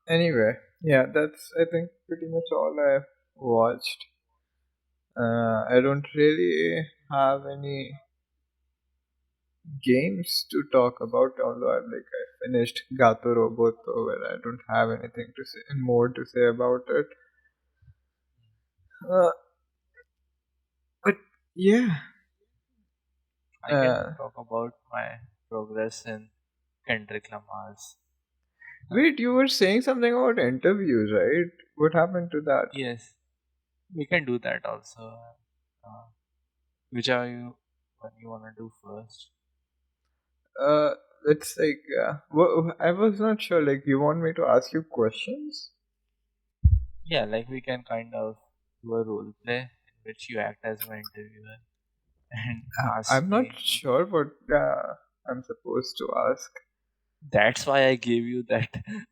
Anyway, yeah, that's I think pretty much all I watched. I don't really have any games to talk about, although I finished Gato Roboto, where I don't have anything to say more to say about it. Uh, but yeah,
I can
uh,
talk about my progress in Kendrick Lamar's.
wait, you were saying something about interviews, right? What happened to that?
Yes, we can do that also. Uh, which are you one you wanna do first?
Uh, it's like I was not sure. Like, you want me to ask you questions?
Yeah, like we can kind of do a role play in which you act as my interviewer and ask
I'm not
me.
sure what I'm supposed to ask.
That's why I gave you that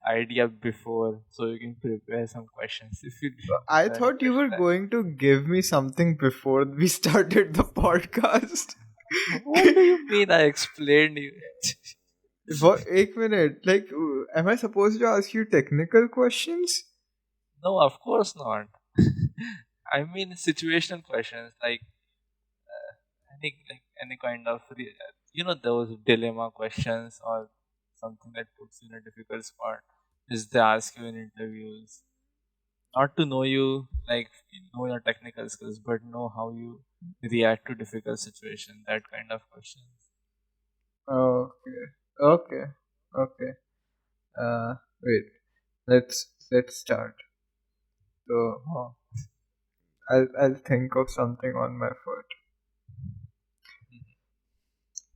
idea before, so you can prepare some questions if you didn't
I
have any
thought you were
question.
going to give me something before we started the podcast.
What do you mean? I explained you.
What? एक minute. Like, am I supposed to ask you technical questions?
No, of course not. I mean situational questions like any kind of those dilemma questions or something that puts you in a difficult spot. Is they ask you in interviews not to know you like know your technical skills, but know how you react to difficult situations. That kind of questions.
Okay. Okay. Okay. Wait. Let's start. So
Oh.
I'll think of something on my foot.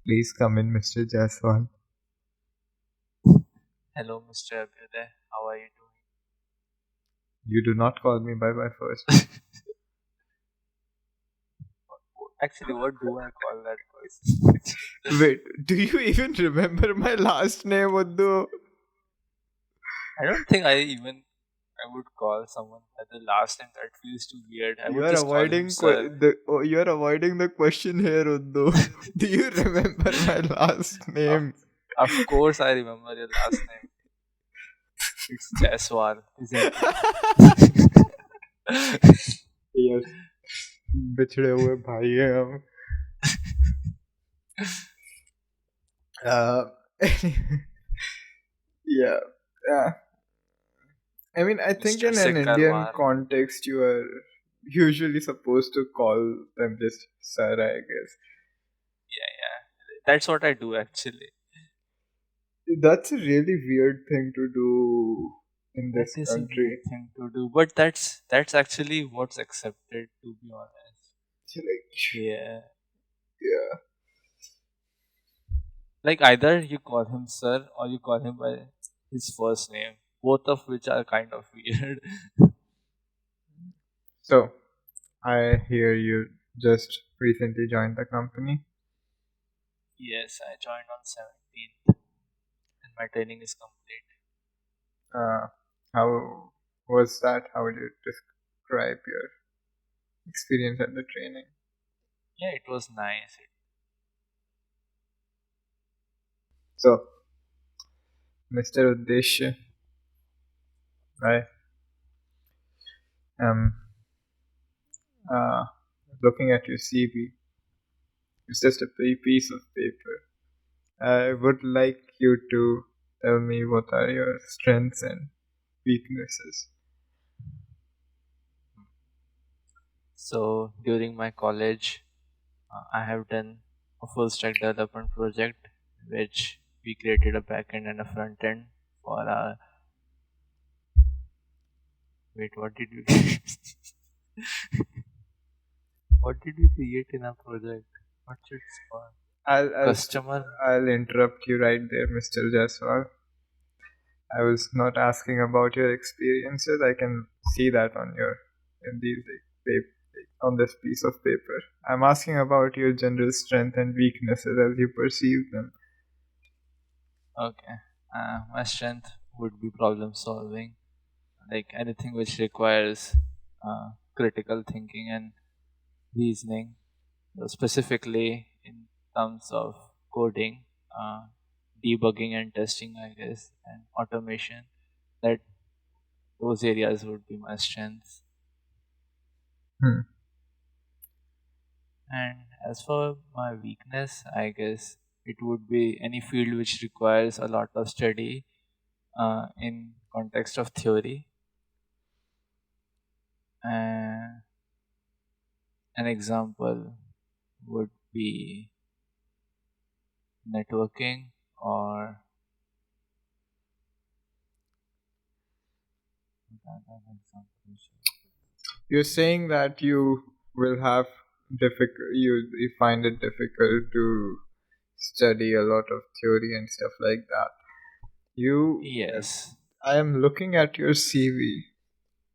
Please come in, Mr. Jaiswal.
Hello, Mr. Abhyuday. How are you
You do not call me by my first
doing?
name.
Actually, what do I call that person?
Wait, do you even remember my last name, Uddu?
I don't think I would call someone by the last name. That feels too weird. I
You
would
are
just call him
avoiding
sir.
you are avoiding the question here, Uddu. Do you remember my last
Of,
name?
of course, I remember your last name. It's Jaiswal, isn't it?
Yes, बिछड़े हुए भाई हैं हम. Uh, yeah. Uh, I mean, I think
Mr.
in an Indian
Sikkarwar.
context, you are usually supposed to call them just sir, I guess.
Yeah, yeah. That's what I do actually.
That's a really weird thing to do in
That
this
is a weird
country.
thing to do, but that's actually what's accepted. To be honest.
Like,
Yeah.
yeah.
Like either you call him sir or you call him by his first name, both of which are kind of weird.
So, I hear you just recently joined the company.
Yes, I joined on 17th and my training is complete.
How was that? How would you describe your experience at the training?
Yeah, it was nice.
So, Mr. Uddeshya, I am uh, looking at your CV. It's just a piece of paper. I would like you to tell me what are your strengths and weaknesses.
So during my college, I have done a full stack development project which we created a backend and a front end for our. Wait, what did we? What did we create in our project? What's its called?
I'll I'll
Customer.
I'll interrupt you right there, Mr. Jaiswal. I was not asking about your experiences. I can see that on your in these on this piece of paper. I'm asking about your general strength and weaknesses as you perceive them.
Okay. My strength would be problem solving, like anything which requires critical thinking and reasoning, specifically in terms of coding, uh, debugging and testing, I guess, and automation. That those areas would be my strengths.
Hmm.
And as for my weakness, I guess it would be any field which requires a lot of study in context of theory. Uh, an example would be networking or
You're saying that you will have you find it difficult to study a lot of theory and stuff like that. You,
yes.
I am looking at your CV,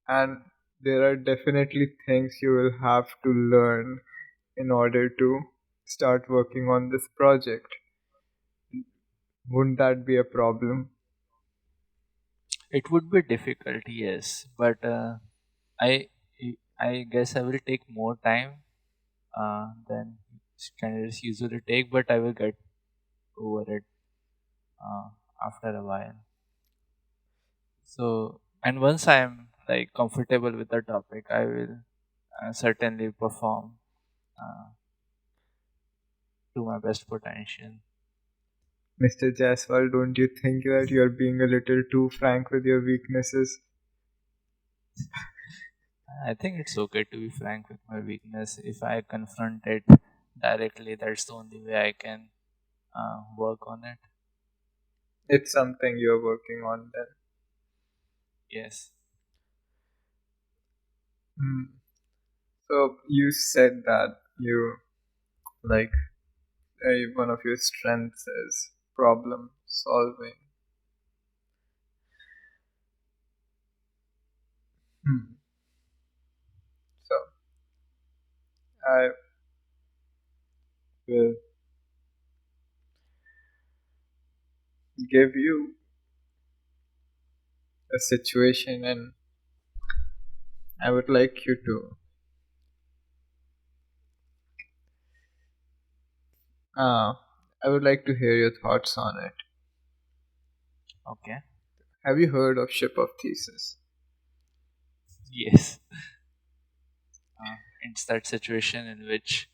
and there are definitely things you will have to learn in order to start working on this project. Wouldn't that be a problem?
It would be difficult, yes, but I I guess I will take more time than candidates usually take, but I will get over it uh, after a while. So, and once I'm like comfortable with the topic, I will certainly perform uh, to my best potential.
Mr. Jaiswal, don't you think that you're being a little too frank with your weaknesses?
I think it's okay to be frank with my weakness. If I confront it directly, that's the only way I can work on it.
It's something you're working on then.
Yes.
Hmm. So you said that you like one of your strengths is problem solving. Hmm. So I will give you a situation and I would like you to uh, I would like to hear your thoughts on it.
Okay.
Have you heard of ship of thesis?
Yes. It's that situation in which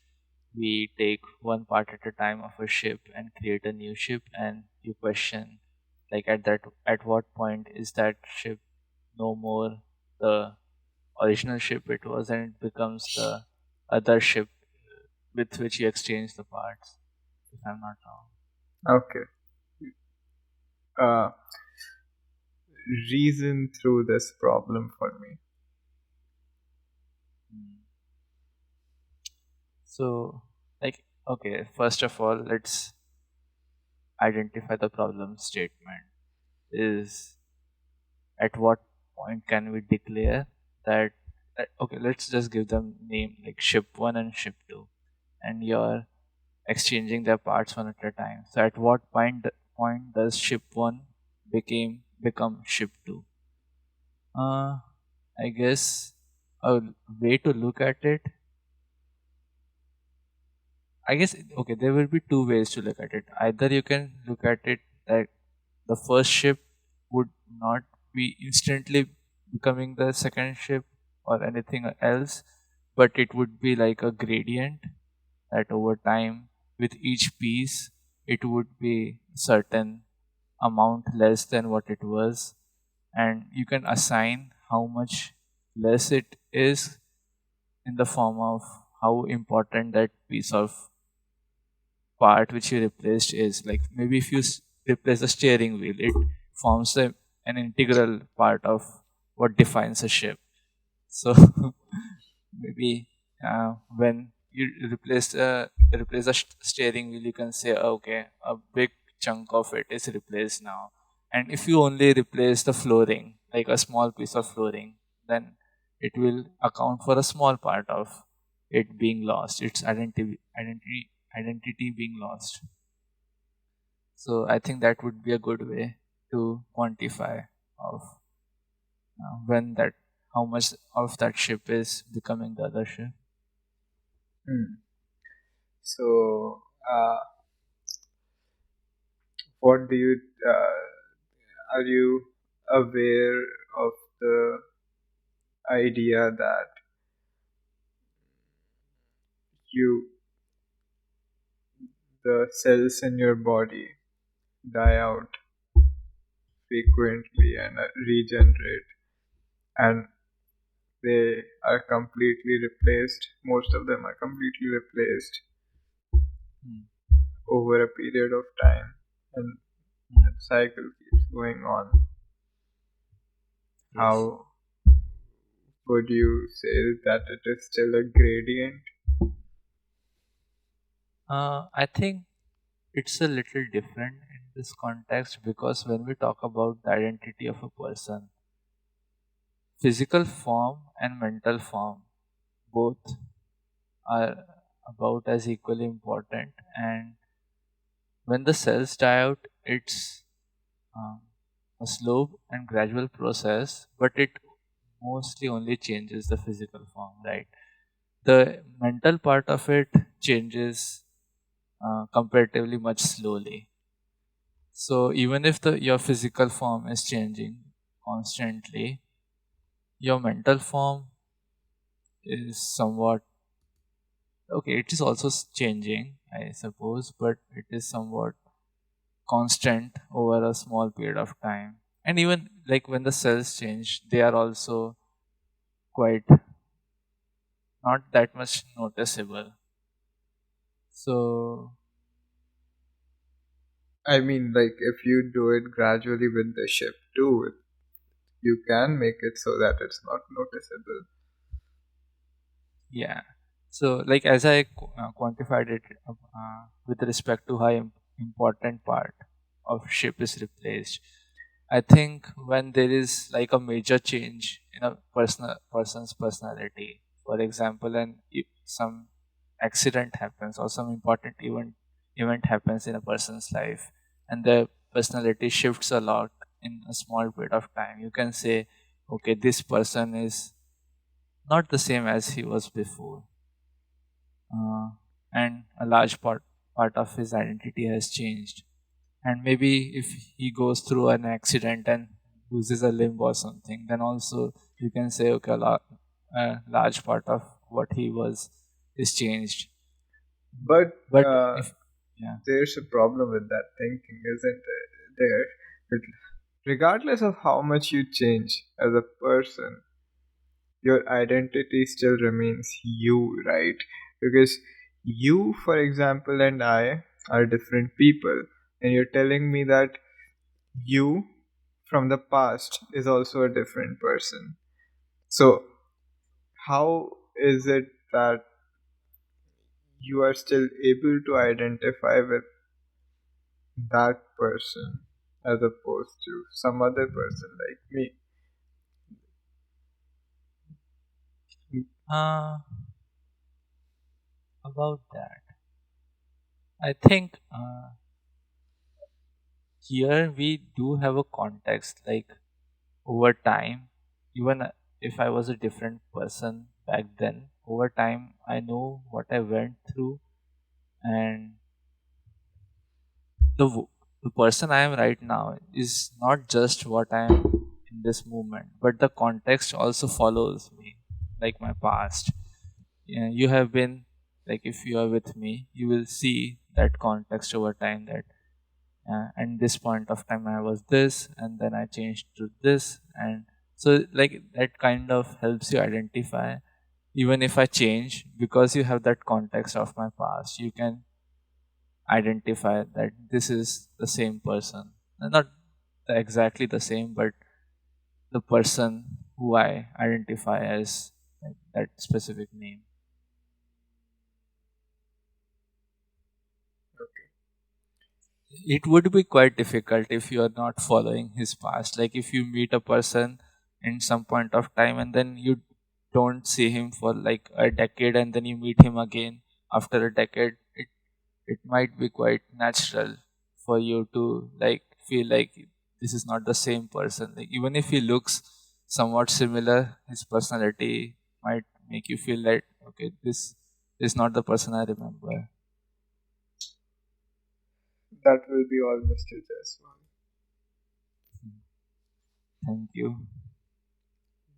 we take one part at a time of a ship and create a new ship, and you question, like at what point is that ship no more the original ship it was, and it becomes the other ship with which you exchange the parts, if I'm not wrong.
Okay. Uh, reason through this problem for me.
Hmm. So, like, okay, first of all, let's identify the problem statement. Is at what point can we declare that, okay, let's just give them name like ship 1 and ship 2, and you're exchanging their parts one at a time. So at what point does ship 1 become ship 2? I guess a way to look at it, I guess, okay, there will be two ways to look at it. Either you can look at it that the first ship would not be instantly becoming the second ship or anything else, but it would be like a gradient that over time, with each piece, it would be certain amount less than what it was, and you can assign how much less it is in the form of how important that piece of part which you replaced is. Like maybe if you replace the steering wheel, it forms an integral part of what defines a ship. So maybe when you replace the steering wheel, you can say, okay, a big chunk of it is replaced now. And if you only replace the flooring, like a small piece of flooring, then it will account for a small part of it being lost, its identity being lost. So I think that would be a good way to quantify of when that how much of that ship is becoming the other ship.
Hmm. So, what do you are you aware of the idea that you the cells in your body die out frequently and regenerate, and they are completely replaced? Most of them are completely replaced
Hmm.
over a period of time, and
Hmm.
that cycle keeps going on.
Yes.
How would you say that it is still a gradient?
I think it's a little different in this context because when we talk about the identity of a person, physical form and mental form both are about as equally important. And when the cells die out, it's um, a slow and gradual process, but it mostly only changes the physical form, right? The mental part of it changes comparatively much slowly. So even if the your physical form is changing constantly, your mental form is somewhat okay. It is also changing, I suppose, but it is somewhat constant over a small period of time. And even like when the cells change, they are also quite not that much noticeable. So
I mean, like, if you do it gradually with the ship too, you can make it so that it's not noticeable.
yeah. So like as I quantified it with respect to how important part of ship is replaced, I think when there is like a major change in a person's personality, for example, and if some accident happens or some important event happens in a person's life, and their personality shifts a lot in a small period of time, you can say, okay, this person is not the same as he was before, uh, and a large part of his identity has changed. And maybe if he goes through an accident and loses a limb or something, then also you can say okay, a large part of what he was is changed.
But
But if yeah,
there's a problem with that thinking, isn't it? There, that regardless of how much you change as a person, your identity still remains you, right? Because you, for example, and I are different people, and you're telling me that you from the past is also a different person. So, how is it that you are still able to identify with that person as opposed to some other person like me?
uh, about that, I think here we do have a context like over time, even if I was a different person back then, over time I know what I went through, and the person I am right now is not just what I am in this moment, but the context also follows me, like my past. Yeah, you have been like if you are with me, you will see that context over time. That and this point of time I was this, and then I changed to this, and so like that kind of helps you identify. Even if I change, because you have that context of my past, you can identify that this is the same person. Not exactly the same, but the person who I identify as like, that specific name. It would be quite difficult if you are not following his past. Like if you meet a person in some point of time and then you don't see him for like a decade and then you meet him again after a decade, it might be quite natural for you to like feel like this is not the same person. Like even if he looks somewhat similar, his personality might make you feel like okay, this is not the person I remember.
That will be all, Mr. Jaiswal.
Thank you.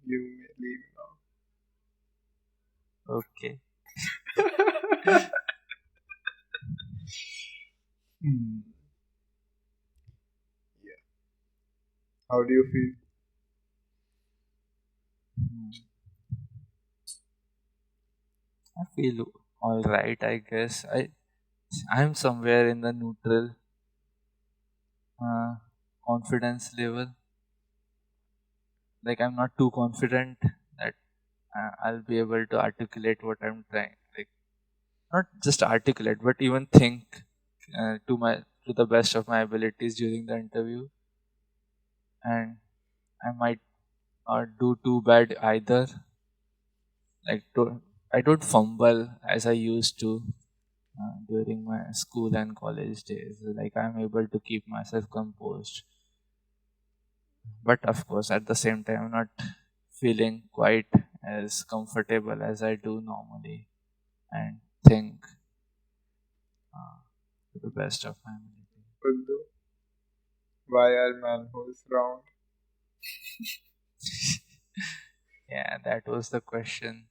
You may leave
Okay.
now. Hmm. Yeah. How do you feel?
Hmm. I feel all right. I guess I'm somewhere in the neutral uh, confidence level. Like I'm not too confident that I'll be able to articulate what I'm trying. Like not just articulate, but even think to the best of my abilities during the interview, and I might not do too bad either. Like I don't fumble as I used to during my school and college days. Like I'm able to keep myself composed, but of course at the same time I'm not feeling quite as comfortable as I do normally, and think uh, to the best of my ability.
Uddu? Why are manholes round?
Yeah, that was the question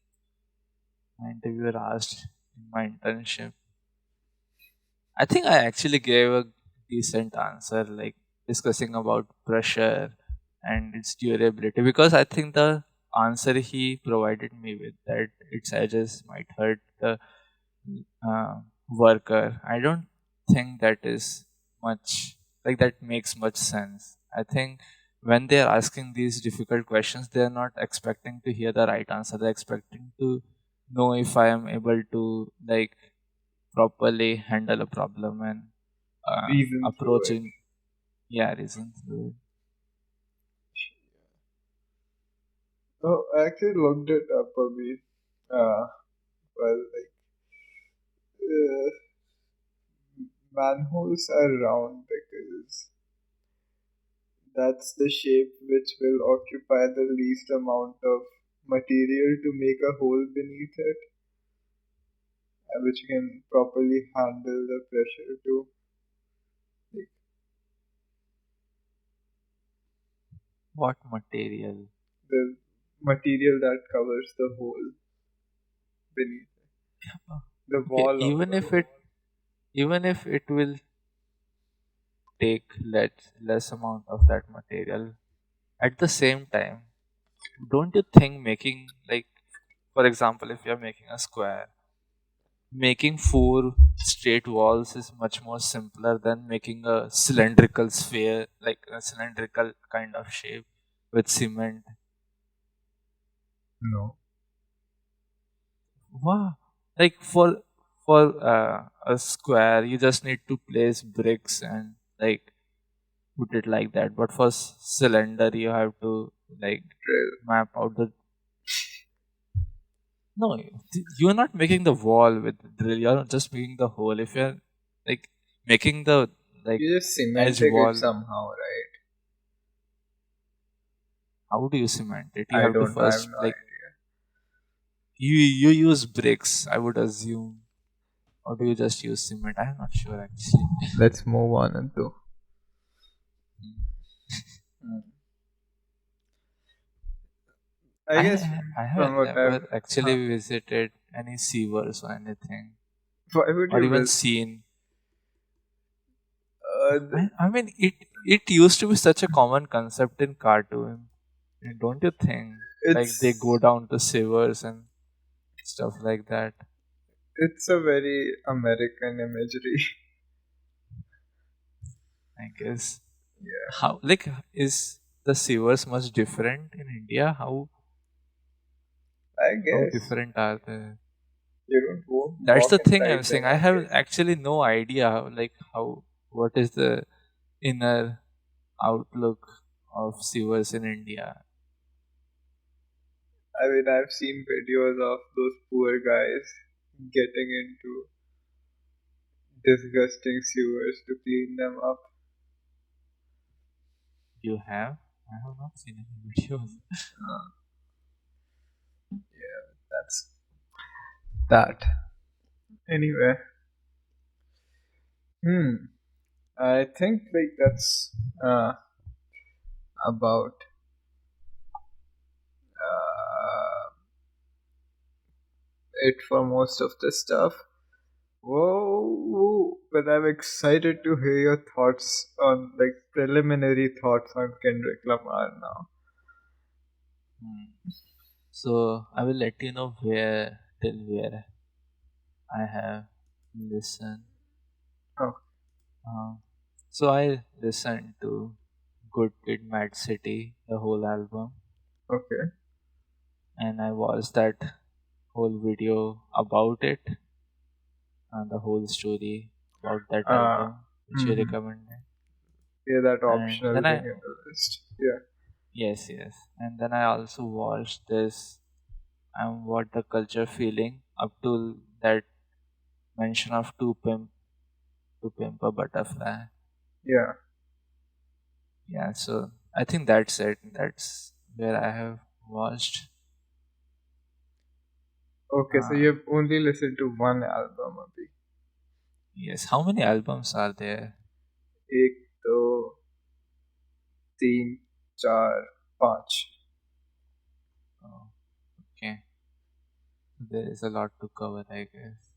my interviewer asked in my internship. I think I actually gave a decent answer, like discussing about pressure and its durability, because I think the answer he provided me with, that its edges might hurt the worker. I don't think that is much, like, that makes much sense. I think when they are asking these difficult questions, they are not expecting to hear the right answer. They're expecting to know if I am able to, like, properly handle a problem and
Reason through it.
approaching, yeah, reason through it.
Oh, I actually looked it up a bit. Uh, like uh, manholes are round because that's the shape which will occupy the least amount of material to make a hole beneath it, which can properly handle the pressure to like,
What material?
the material that covers the hole beneath the
Okay,
wall of the hole.
even if it will take less amount of that material, at the same time, don't you think making, like, for example, if you're making a square, making four straight walls is much more simpler than making a cylindrical sphere, like a cylindrical kind of shape with cement.
No.
Wow. Like, for a square, you just need to place bricks and, like, put it like that. But for cylinder, you have to, like,
Drill.
map out the. No, you're not making the wall with drill. You're just making the hole. If you're, like, making the, like,
You just
edge
cemented it
wall,
somehow, right?
how do you cement it? You
I
have to
don't know. I have
first,
no
like,
idea.
you use bricks, I would assume, or do you just use cement? I'm not sure actually.
Let's move on into. Hmm. I guess
I have
from what I've.
never actually
Huh.
visited any sewers or anything,
Why would
or
you
even
visit?
seen.
The,
I mean, it used to be such a common concept in cartoon. Don't you think? Like, they go
it's
down to sewers and stuff like that.
it's a very American imagery.
I guess.
Yeah,
How, like, is the sewers much different in India?
I
How
guess
different are they?
you don't
That's
walk
the thing I'm
inside
saying.
them.
I
I
have
guess.
actually no idea, like, how, what is the inner outlook of sewers in India.
I mean, I've seen videos of those poor guys getting into disgusting sewers to clean them up.
You have? I have not seen any videos.
Uh, yeah, that's that. Anyway, hmm. I think like that's uh, about it for most of the stuff. Whoa, but I'm excited to hear your thoughts on like preliminary thoughts on Kendrick Lamar now.
Hmm. So I will let you know where I have listened.
Oh,
So I listened to Good Kid, Mad City, the whole album,
okay.
and I watched that whole video about it and the whole story about that
Uh,
album which you
hmm.
recommended.
Yeah, that
And
optional
then
thing
I,
in the list. Yeah.
yes, and then I also watched this and what the culture feeling up to that mention of to pimp a butterfly.
Yeah.
Yeah, so I think that's it. That's where I have watched.
Okay, so
Uh,
you've only listened to one album, Abhi.
yes, how many albums are there?
एक दो तीन चार पाँच.
Oh, okay. There is a lot to cover, I guess.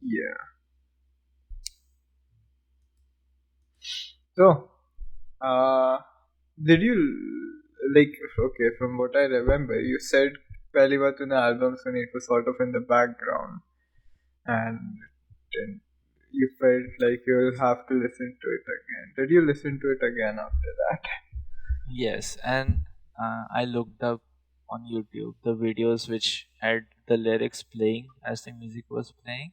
Yeah. So, uh, did you like? Okay, from what I remember, you said पहली बार तूने album सुनी, it was sort of in the background, and then you felt like you'll have to listen to it again. Did you listen to it again after that?
Yes, and I looked up on YouTube the videos which had the lyrics playing as the music was playing,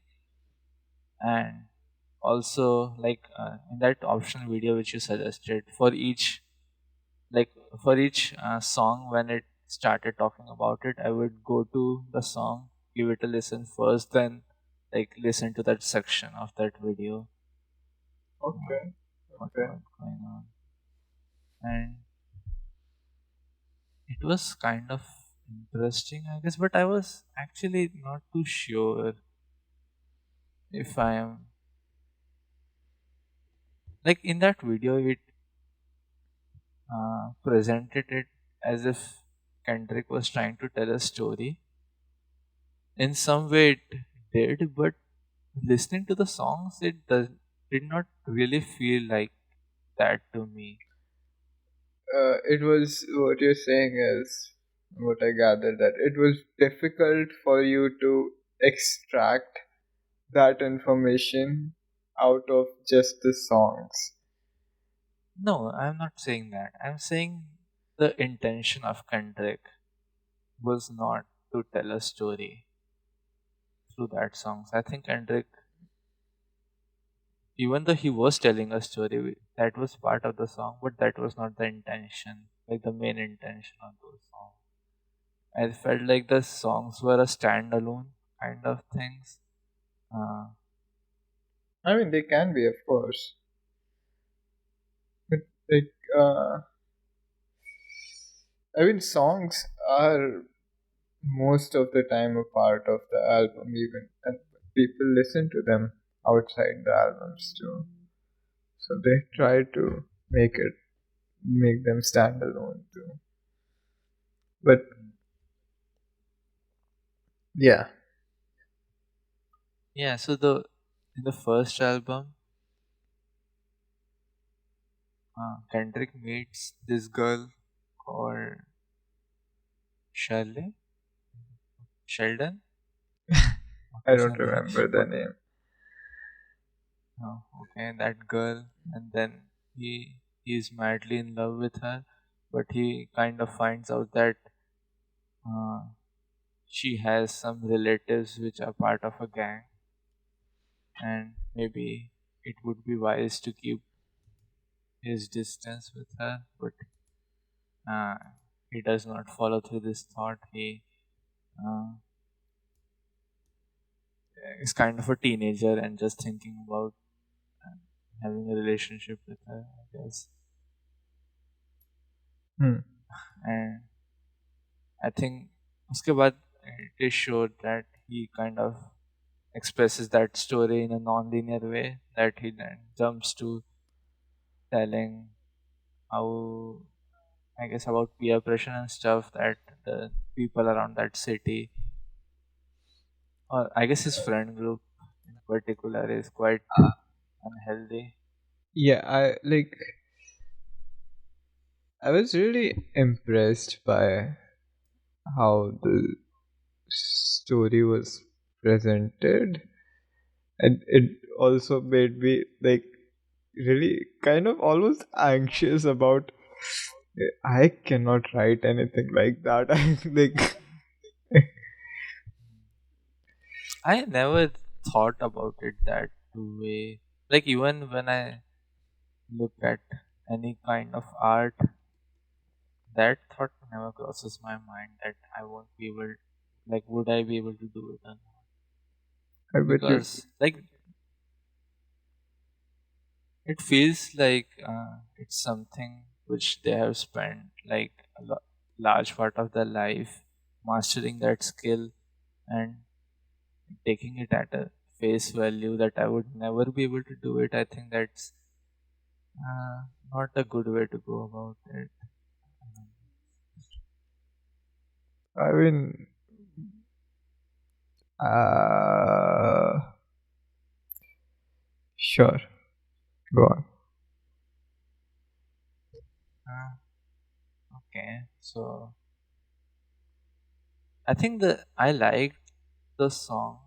and also like in that optional video which you suggested for each like for each song when it started talking about it, I would go to the song, give it a listen first, then like listen to that section of that video, uh,
Okay,
what
okay.
was going on, and it was kind of interesting, I guess, but I was actually not too sure if I am like in that video. It presented it as if Kendrick was trying to tell a story. In some way, it did, but listening to the songs, did not really feel like that to me.
It was what you're saying is what I gathered, that it was difficult for you to extract that information out of just the songs.
No, I'm not saying that. I'm saying the intention of Kendrick was not to tell a story through that songs. I think Kendrick, even though he was telling a story, that was part of the song, but that was not the intention, like the main intention of those songs. I felt like the songs were a standalone kind of things. Uh,
I mean, they can be, of course, but like, I mean, songs are most of the time a part of the album, even, and people listen to them outside the albums too. So they try to make them stand alone too. But yeah,
yeah, so the in the first album, Kendrick meets this girl called Shirley, Sheldon. What
I
was her
don't
name?
remember the
But
name.
oh, okay, that girl, and then he's madly in love with her, but he kind of finds out that uh, she has some relatives which are part of a gang, and maybe it would be wise to keep his distance with her, but uh, he does not follow through this thought. He uh, is kind of a teenager and just thinking about uh, having a relationship with her, I guess.
Hmm.
And I think उसके बाद it is showed that he kind of expresses that story in a non-linear way, that he then jumps to telling how, I guess, about peer pressure and stuff that the people around that city, or I guess his friend group in particular, is quite unhealthy.
Yeah, I was really impressed by how the story was presented, and it also made me like really kind of almost anxious about. I cannot write anything like that. I like.
I never thought about it that way. Like even when I look at any kind of art, that thought never crosses my mind that I won't be able, like, would I be able to do it or not?
I bet you.
Because like it feels like it's something which they have spent like large part of their life mastering that skill and taking it at a face value that I would never be able to do it. I think that's Uh, Not a good way to go about it. Um,
I mean, uh, sure, go on.
uh, okay, so I think the I liked the song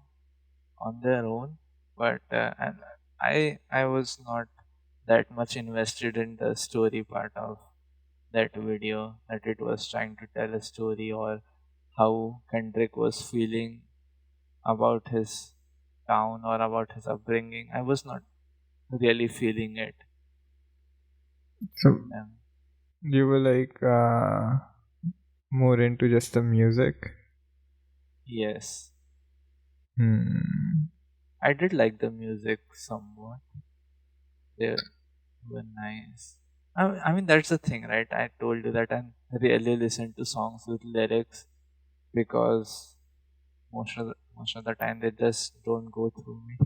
on their own, but and I was not that much invested in the story part of that video, that it was trying to tell a story or how Kendrick was feeling about his town or about his upbringing. I was not really feeling it.
So
Um,
you were like more into just the music.
yes,
Hmm.
I did like the music somewhat. They were nice. I mean, that's the thing, right? I told you that I really listen to songs with lyrics because most of the time they just don't go through me.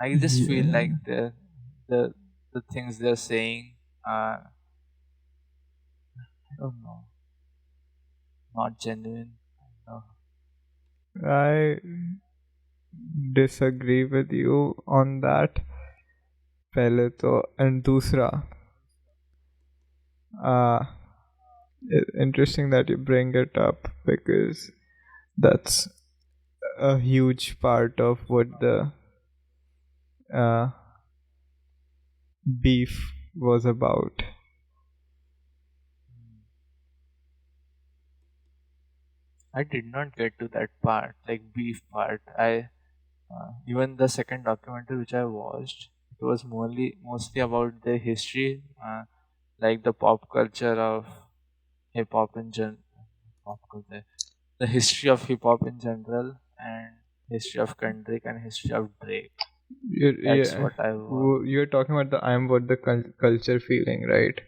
I just feel
Yeah.
like the the things they're saying are, I don't know, not genuine. Kind of.
I disagree with you on that. पहले तो and दूसरा uh, interesting that you bring it up because that's a huge part of what the uh, beef was about.
I did not get to that part, like beef part. I even the second documentary which I watched, it was mostly about the history, like the pop culture of hip hop pop culture, the history of hip hop in general, and history of Kendrick and history of Drake. That's
Yeah,
what I was.
you're talking about the I'm what the culture feeling, right?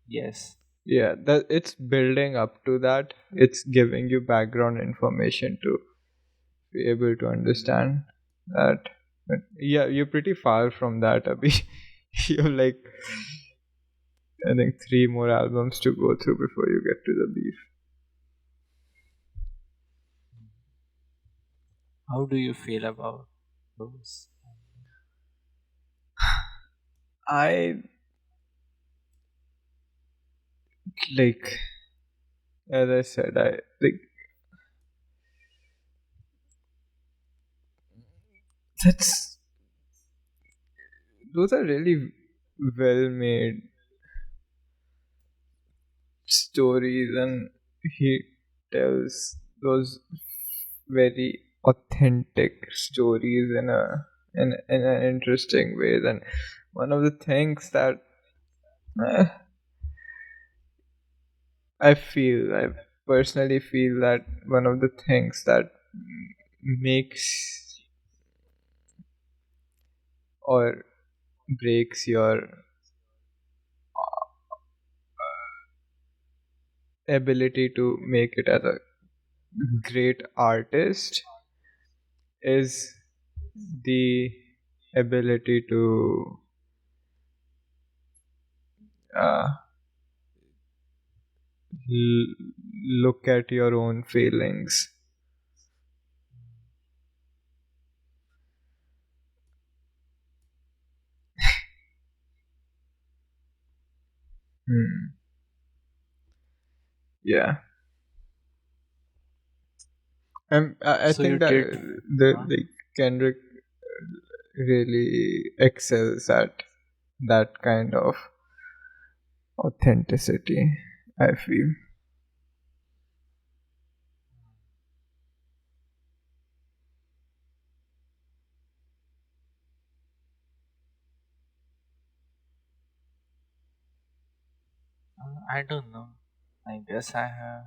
Yes.
Yeah, that it's building up to that. It's giving you background information to be able to understand that. But yeah, you're pretty far from that, Abhi. You're like,
Mm.
I think, three more albums to go through before you get to the beef.
How do you feel about those?
I like, as I said, I like that's those are really well made stories, and he tells those very authentic stories in an interesting way. And one of the things that uh, I personally feel that one of the things that makes or breaks your ability to make it as a great artist is the ability to uh, look at your own feelings. Hmm. Yeah, and I
So you
think that
did. Huh?
the Kendrick really excels at that kind of authenticity. I feel.
I don't know. I guess I have.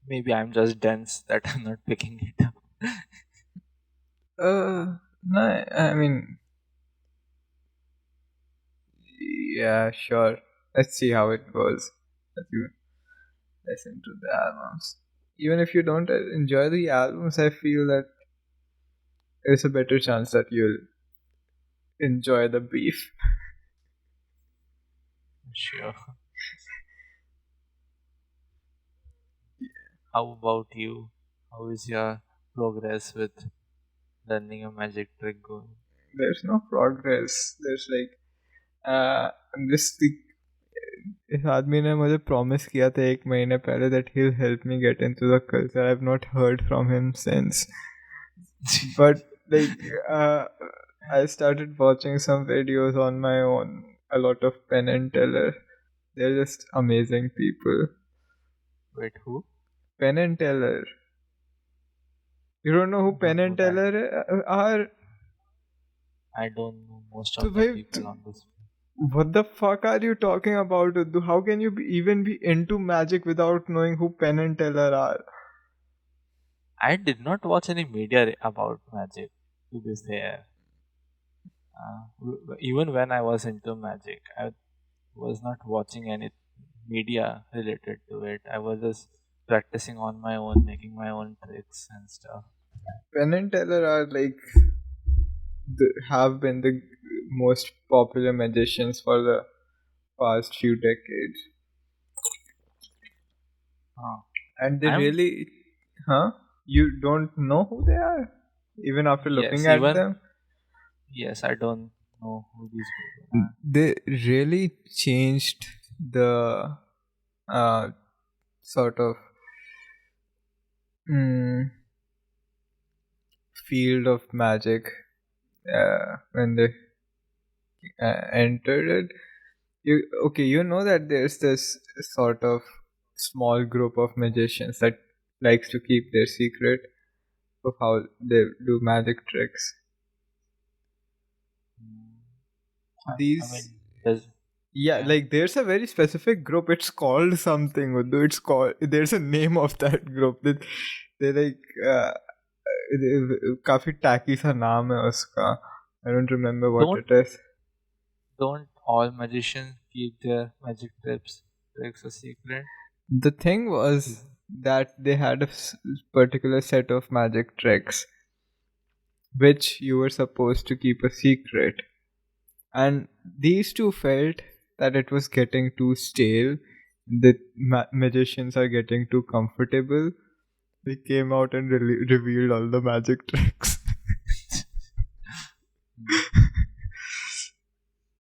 Maybe I'm just dense that I'm not picking it up.
No, I mean, yeah, sure. Let's see how it goes as you listen to the albums. even if you don't enjoy the albums, I feel that there's a better chance that you'll enjoy the beef.
Sure. How about you? How is your progress with learning a magic trick going?
There's no progress. There's like this इस आदमी ने मुझे promise किया था एक महीने पहले that he'll help me get into the culture. I've not heard from him since. But like uh, I started watching some videos on my own. A lot of Penn and Teller. They're just amazing people.
Wait, who?
Penn and Teller. You don't know who Penn
Don't know
and
that.
Teller are?
I don't know most
तो
of the
भाई
people on this.
what the fuck are you talking about, Uddu? How can you even be into magic without knowing who Penn and Teller are?
I did not watch any media about magic, to be fair. Even when I was into magic, I was not watching any media related to it. I was just practicing on my own, making my own tricks and stuff.
Penn and Teller are like have been the most popular magicians for the past few decades,
Uh,
and they
I'm
really, huh? You don't know who they are, even after looking
yes,
at
even
them.
yes, I don't know who these people are.
They really changed the uh, sort of mm, field of magic when they entered it. You know that there's this sort of small group of magicians that likes to keep their secret of how they do magic tricks.
Mm, I
These,
mean, does
yeah,
yeah?
like there's a very specific group. It's called something. Uddu. It's called. There's a name of that group. They like काफी tacky सा नाम है उसका. I don't remember what
Don't
it is.
don't all magicians keep their magic tricks a secret?
The thing was that they had a particular set of magic tricks which you were supposed to keep a secret. And these two felt that it was getting too stale, the magicians are getting too comfortable. They came out and revealed all the magic tricks.
Hmm.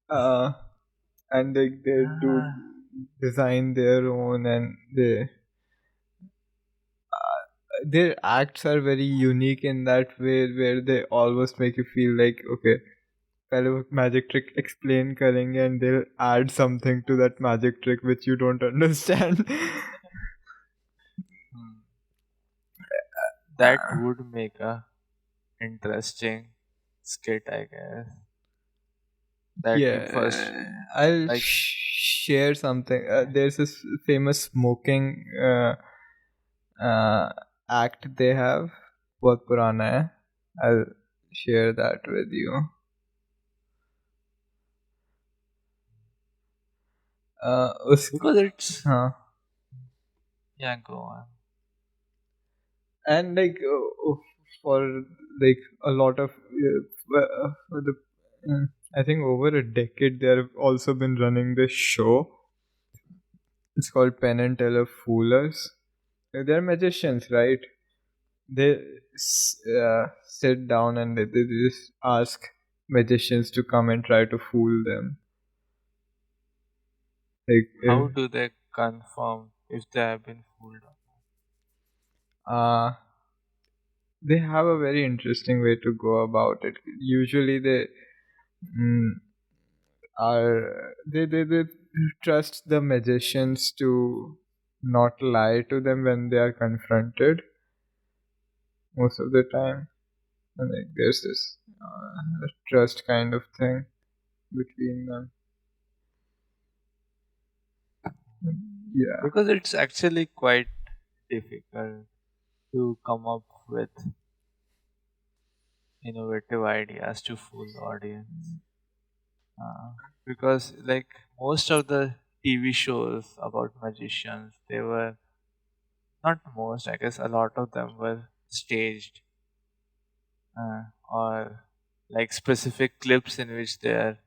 uh, and they do
Ah,
design their own, and their acts are very unique in that way where they always make you feel like, okay, पहले वो magic trick explain करेंगे and they'll add something to that magic trick which you don't understand.
hmm. That would make a interesting skit, I guess. That you first
Yeah, I'll
like.
share something. There's this famous smoking uh, act they have. बहुत पुराना है. I'll share that with you. उस
Because it's
हाँ.
yeah, go on.
And like for like a lot of the I think over a decade they have also been running this show. It's called Penn and Teller Foolers. They're magicians, right? They sit down and they just ask magicians to come and try to fool them. Like
How do they confirm if they have been fooled?
uh, they have a very interesting way to go about it. Usually they mm, they trust the magicians to not lie to them when they are confronted most of the time, and like there's this trust kind of thing between them. Yeah,
Because it's actually quite difficult to come up with innovative ideas to fool the audience. Because like most of the TV shows about magicians, they were not most, I guess a lot of them were staged, or like specific clips in which their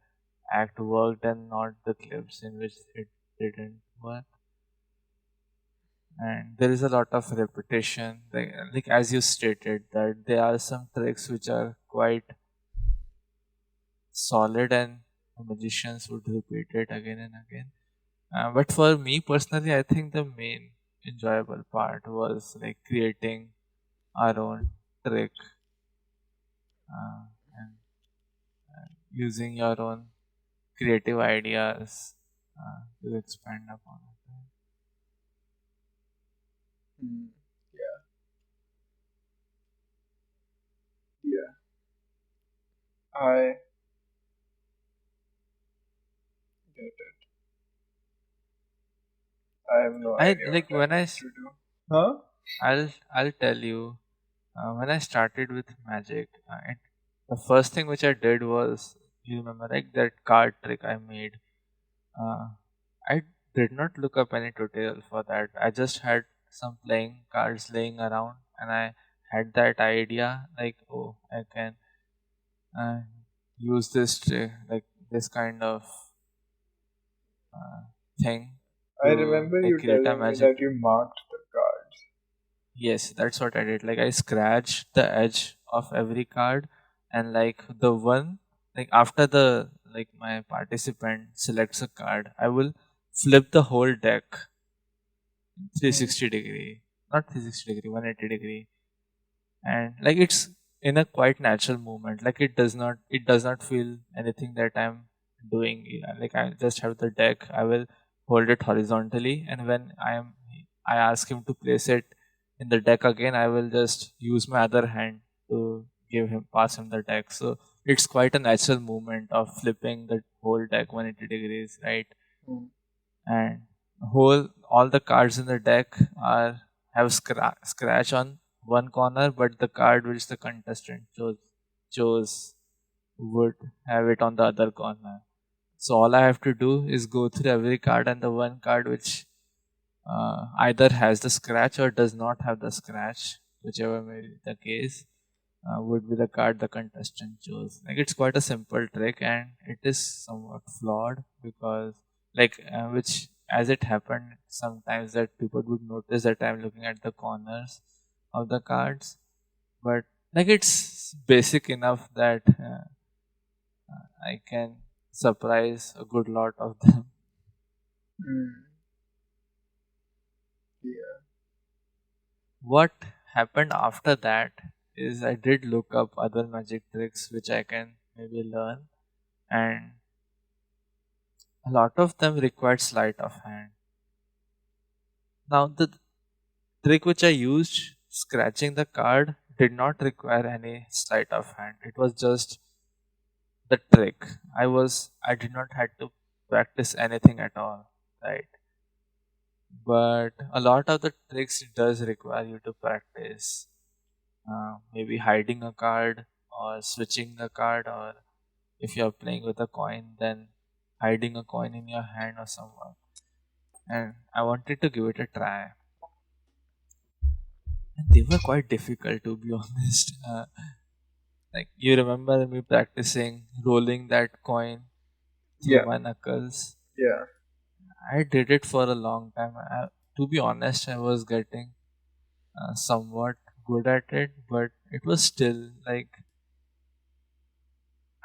act worked and not the clips in which it didn't work. And there is a lot of repetition, like as you stated, that there are some tricks which are quite solid and magicians would repeat it again and again. But for me personally, I think the main enjoyable part was like creating our own trick, uh, and using your own creative ideas to expand upon it.
Hmm. Yeah, yeah. I get it. I have no
I
idea
like
what I
when
need to do. Huh?
I'll tell you, when I started with magic, the first thing which I did was, you remember like that card trick I made. Uh, I did not look up any tutorial for that. I just had some playing cards laying around, and I had that idea like, oh, I can uh, use this like this kind of uh, thing
I
to
remember
like
you
create a
telling me
magic.
that you marked the cards.
Yes, that's what I did. Like I scratched the edge of every card, and like the one, like after the like my participant selects a card, I will flip the whole deck
Hmm.
360 degree, not 360 degree, 180 degree, and like it's in a quite natural movement. Like it does not feel anything that I'm doing. Yeah, like I just have the deck, I will hold it horizontally, and when I ask him to place it in the deck again, I will just use my other hand to pass him the deck. So it's quite a natural movement of flipping the whole deck 180 degrees, right?
Hmm.
And whole all the cards in the deck are have scratch on one corner, but the card which the contestant chose would have it on the other corner. So all I have to do is go through every card, and the one card which either has the scratch or does not have the scratch, whichever may be the case, would be the card the contestant chose. Like it's quite a simple trick, and it is somewhat flawed because, like, which as it happened sometimes that people would notice that I'm looking at the corners of the cards, but like it's basic enough that I can surprise a good lot of them.
Hmm. Yeah.
What happened after that is I did look up other magic tricks which I can maybe learn, and a lot of them required sleight of hand. Now, the trick which I used, scratching the card, did not require any sleight of hand. It was just the trick. I did not had to practice anything at all, right? But a lot of the tricks does require you to practice. Maybe hiding a card or switching the card, or if you're playing with a coin, then hiding a coin in your hand or somewhere. And I wanted to give it a try. And they were quite difficult, to be honest. Like you remember me practicing rolling that coin through
Yeah.
my knuckles.
Yeah.
I did it for a long time. To be honest, I was getting somewhat good at it, but it was still like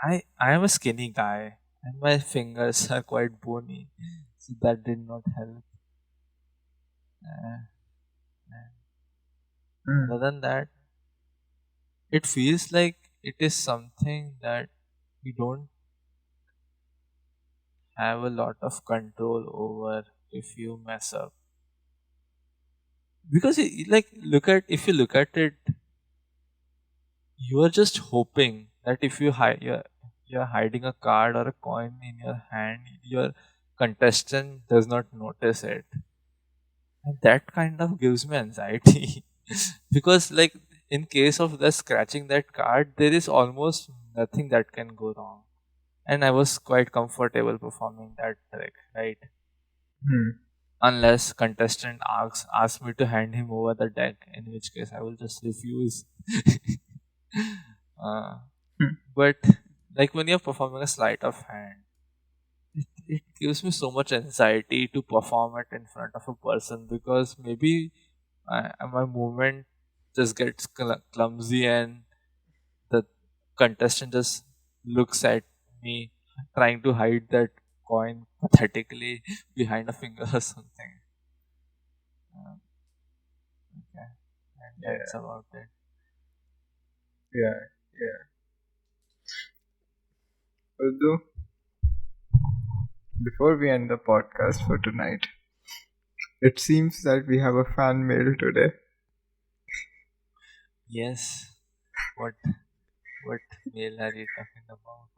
I am a skinny guy and my fingers are quite bony, so that did not help. And
Hmm.
other than that, it feels like it is something that we don't have a lot of control over if you mess up, because like look at if you look at it, you are just hoping that if you're hiding a card or a coin in your hand, your contestant does not notice it, and that kind of gives me anxiety because like in case of the scratching that card, there is almost nothing that can go wrong, and I was quite comfortable performing that trick, right?
Hmm.
unless contestant asks me to hand him over the deck, in which case I will just refuse. uh,
Hmm.
but like when you're performing a sleight of hand, it gives me so much anxiety to perform it in front of a person because maybe my movement just gets clumsy and the contestant just looks at me trying to hide that coin pathetically behind a finger or something. Uh, okay, and that's
Yeah,
about it.
yeah, yeah. Although, before we end the podcast for tonight, it seems that we have a fan mail today.
Yes, what what mail are you talking about?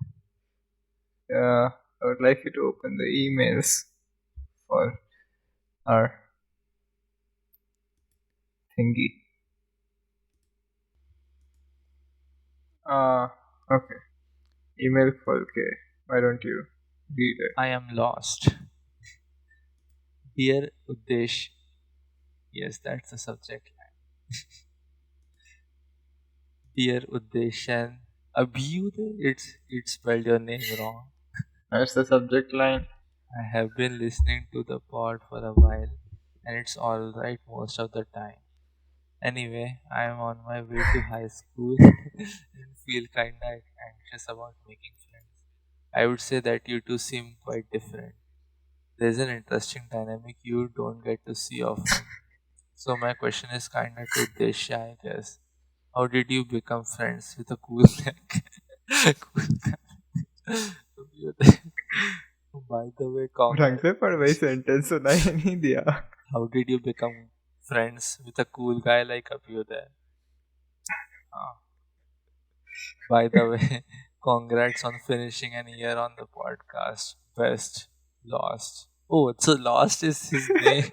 I would like you to open the emails for our thingy. Okay. Email Folke. Why don't you read it?
I am lost. Dear Udesh, yes, that's the subject line. Dear Uddeshan, Abhyuday, it's spelled your name wrong.
That's the subject line.
I have been listening to the pod for a while, and it's alright most of the time. Anyway, I am on my way to high school and feel kinda anxious about making friends. I would say that you two seem quite different. There's an interesting dynamic you don't get to see often. So my question is kinda to Uddesha, I guess. How did you become friends with a cool guy? Cool guy. By the way,
ढंग से पढ़ भाई
congrats.
Sentence सुनाई नहीं दिया.
How did you become friends with a cool guy like Abhyuday? Uh, by the way, congrats on finishing an year on the podcast. Best Lost. Oh, so Lost is his name.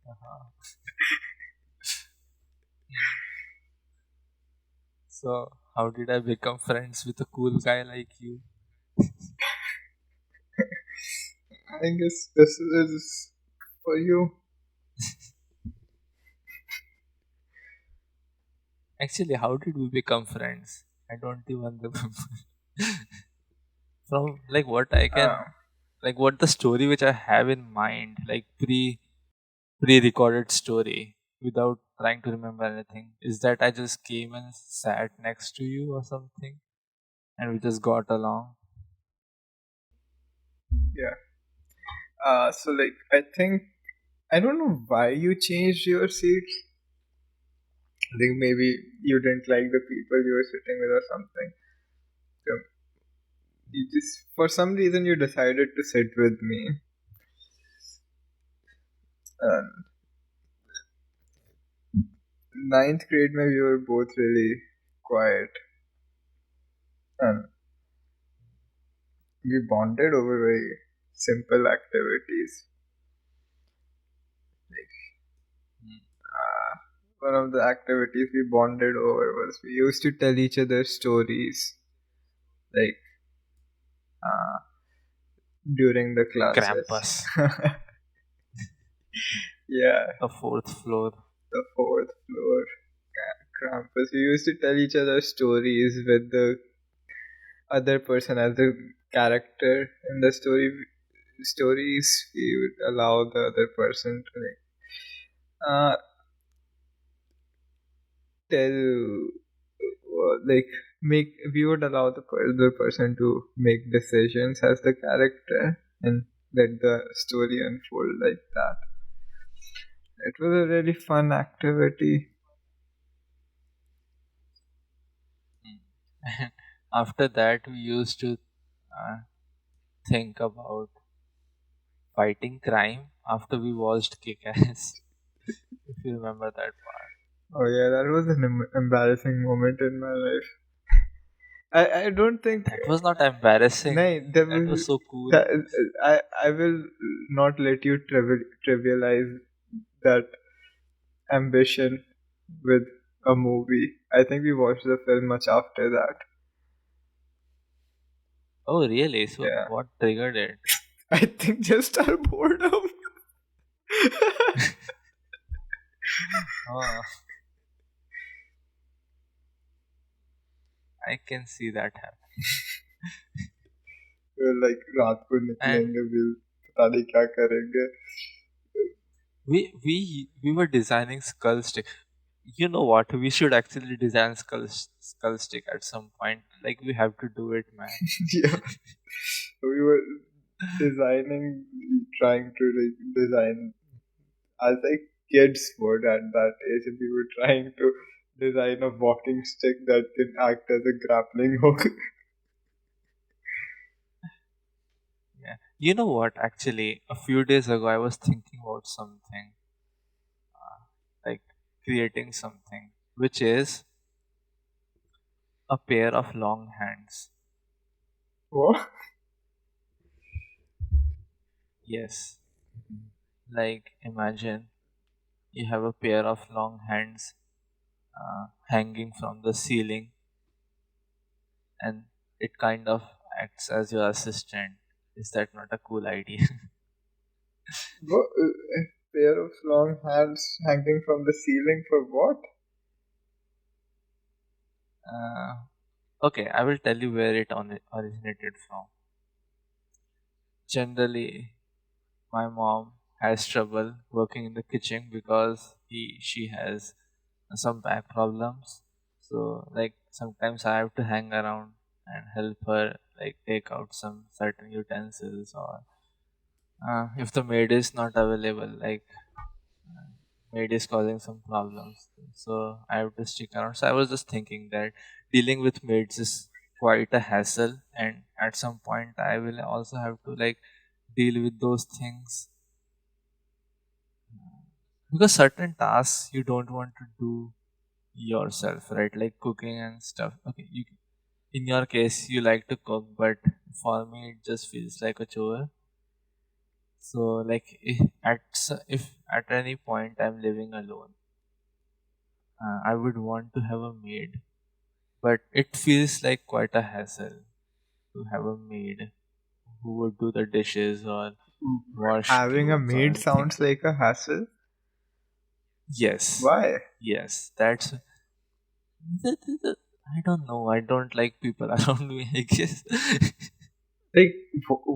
Uh-huh. Hmm. So, how did I become friends with a cool guy like you?
I guess this is for you.
Actually, how did we become friends? I don't even remember. From like what I
Uh,
can, like what the story which I have in mind, like pre-recorded story, without trying to remember anything, is that I just came and sat next to you or something, and we just got along.
yeah. So like I think I don't know why you changed your seats. I think maybe you didn't like the people you were sitting with or something. So you just for some reason you decided to sit with me. And ninth grade, maybe we were both really quiet, and we bonded over very simple activities.
Hmm.
One of the activities we bonded over was we used to tell each other stories, like uh, during the classes.
Krampus,
Yeah,
the fourth floor.
the fourth floor Krampus. We used to tell each other stories with the other person as the character in the stories. We would allow the other person to tell like make we would allow the other person to make decisions as the character and let the story unfold like that. It was a really fun activity.
Hmm. And after that, we used to think about fighting crime after we watched Kick-Ass. If you remember that part.
Oh yeah, that was an embarrassing moment in my life. I don't think.
That was not embarrassing.
No, there
That
was
was so cool.
that. I will not let you trivialize that ambition with a movie. I think we watched the film much after that.
Oh, really? So,
Yeah.
what triggered it?
I think just our boredom.
Oh, I can see that happen.
Like रात को
And
निकलेंगे will पता नहीं क्या करेंगे.
we were designing skull stick. You know what? We should actually design skull stick at some point. Like we have to do it, man.
Yeah, we were designing, trying to like design as like kids would at that age. We were trying to design a walking stick that can act as a grappling hook.
Yeah. You know what? Actually, a few days ago, I was thinking about something, like creating something, which is a pair of long hands.
What?
Yes. Like imagine you have a pair of long hands hanging from the ceiling, and it kind of acts as your assistant. Is that not a cool idea?
What? A pair of long hands hanging from the ceiling for what?
uh, okay, I will tell you where it originated from. Generally, my mom has trouble working in the kitchen because she has some back problems. So like sometimes I have to hang around and help her like take out some certain utensils, or if the maid is not available, like maid is causing some problems, so I have to stick around. So I was just thinking that dealing with maids is quite a hassle, and at some point I will also have to like deal with those things, because certain tasks you don't want to do yourself, right? Like cooking and stuff. Okay, you, in your case you like to cook, but for me it just feels like a chore. So like if at any point I'm living alone, I would want to have a maid, but it feels like quite a hassle to have a maid who would do the dishes or wash
Having a
clothes or
maid
anything.
sounds like a hassle.
Yes,
Why?
yes, that's. I don't know. I don't like people around me, I guess.
Like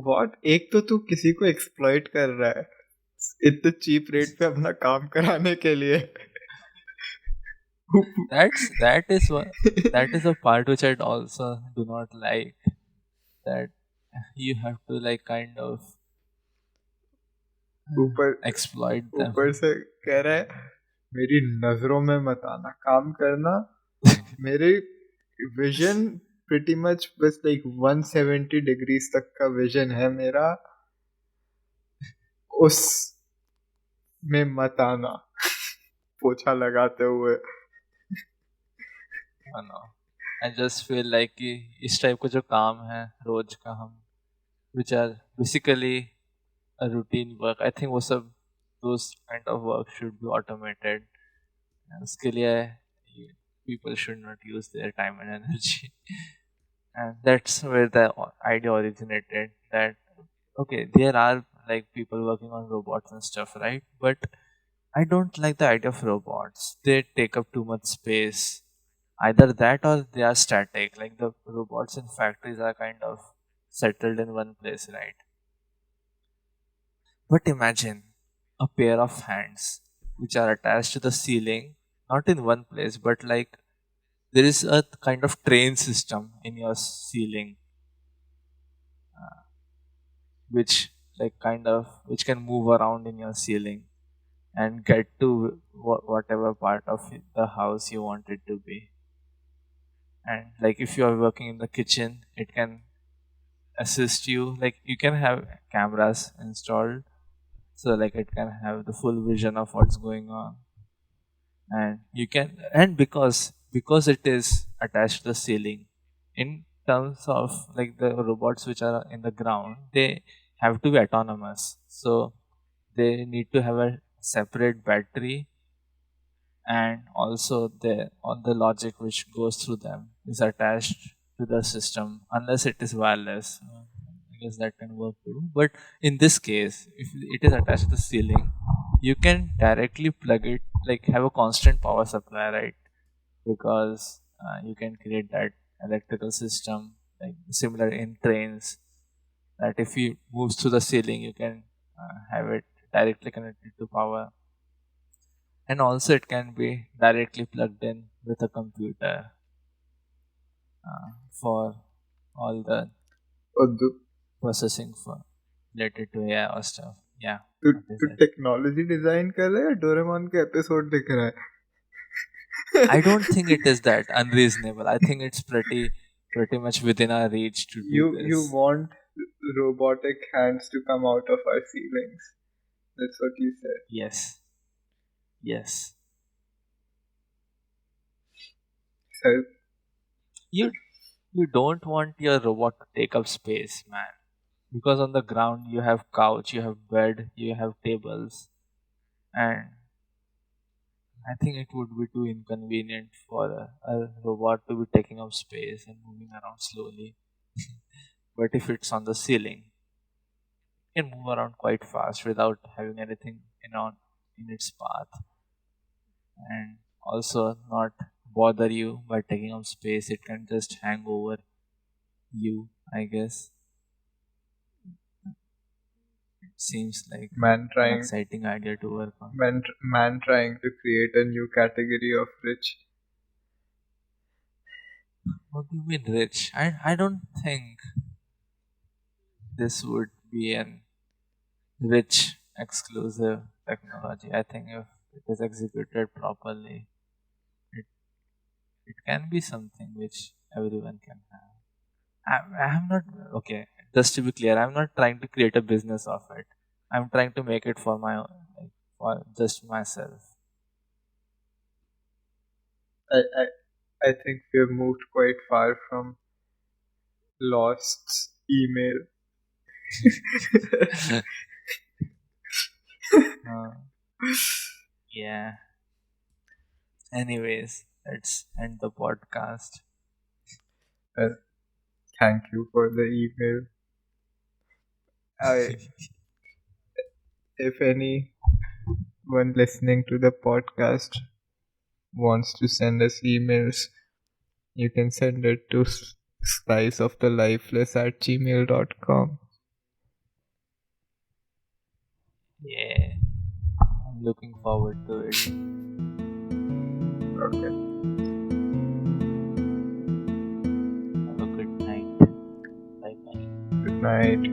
what? एक तो तू किसी को exploit कर रहा है इतने cheap rate पे अपना काम कराने के लिए.
That is a part which I also do not like. That you have to like kind of
ऊपर
exploit them.
ऊपर से कह रहा है मेरी नजरों में मत आना, काम करना. मेरे विजन pretty much बस like 170 डिग्रीज तक का विजन है मेरा, उस में मत आना पोछा लगाते हुए.
No, I just feel like कि इस टाइप का जो काम है रोज का हम, which are basically a routine work, I think वो सब those kind of work should be automated. उसके लिए people should not use their time and energy. And that's where the idea originated, that okay, there are like people working on robots and stuff, right? But I don't like the idea of robots. They take up too much space. Either that or they are static. Like the robots in factories are kind of settled in one place, right? But imagine a pair of hands which are attached to the ceiling, not in one place, but like there is a kind of train system in your ceiling, which like kind of which can move around in your ceiling and get to whatever part of the house you want it to be. And like if you are working in the kitchen, it can assist you. Like you can have cameras installed, so like it can have the full vision of what's going on. And you can, and because it is attached to the ceiling, in terms of like the robots which are in the ground, they have to be autonomous, so they need to have a separate battery, and also the all the logic which goes through them is attached to the system, unless it is wireless. guess that can work too. But in this case, if it is attached to the ceiling, you can directly plug it, like have a constant power supply, right? Because you can create that electrical system like similar in trains, that if you moves through the ceiling, you can have it directly connected to power, and also it can be directly plugged in with a computer for all the
Uddu,
processing for related to AI or stuff. Yeah,
तू
that is
तू
it.
Technology design कर रहा है या Doraemon के episode दिख रहा
I don't
है?
think it is that unreasonable. I think it's pretty much within our reach to do
You
this.
want robotic hands to come out of our ceilings. That's what you said.
Yes, yes.
So
You you don't want your robot to take up space, man. Because on the ground you have couch, you have bed, you have tables, and I think it would be too inconvenient for a robot to be taking up space and moving around slowly. But if it's on the ceiling, it can move around quite fast without having anything in its path, and also not bother you by taking up space. It can just hang over you, I guess. It seems like
man
an
trying
exciting idea to work on.
man trying to create a new category of rich.
What do you mean rich? I don't think this would be an rich exclusive technology. I think if it is executed properly, it, it can be something which everyone can have. I'm not okay. Just to be clear, I'm not trying to create a business of it. I'm trying to make it for my own, like for just myself.
I I I think we have moved quite far from Lost's email.
Uh, yeah. Anyways, let's end the podcast.
Well, thank you for the email. I, if anyone listening to the podcast wants to send us emails, you can send it to sliceofthe@gmail.com.
Yeah, I'm looking forward to it.
Okay.
Have a good night. Bye bye.
Good night.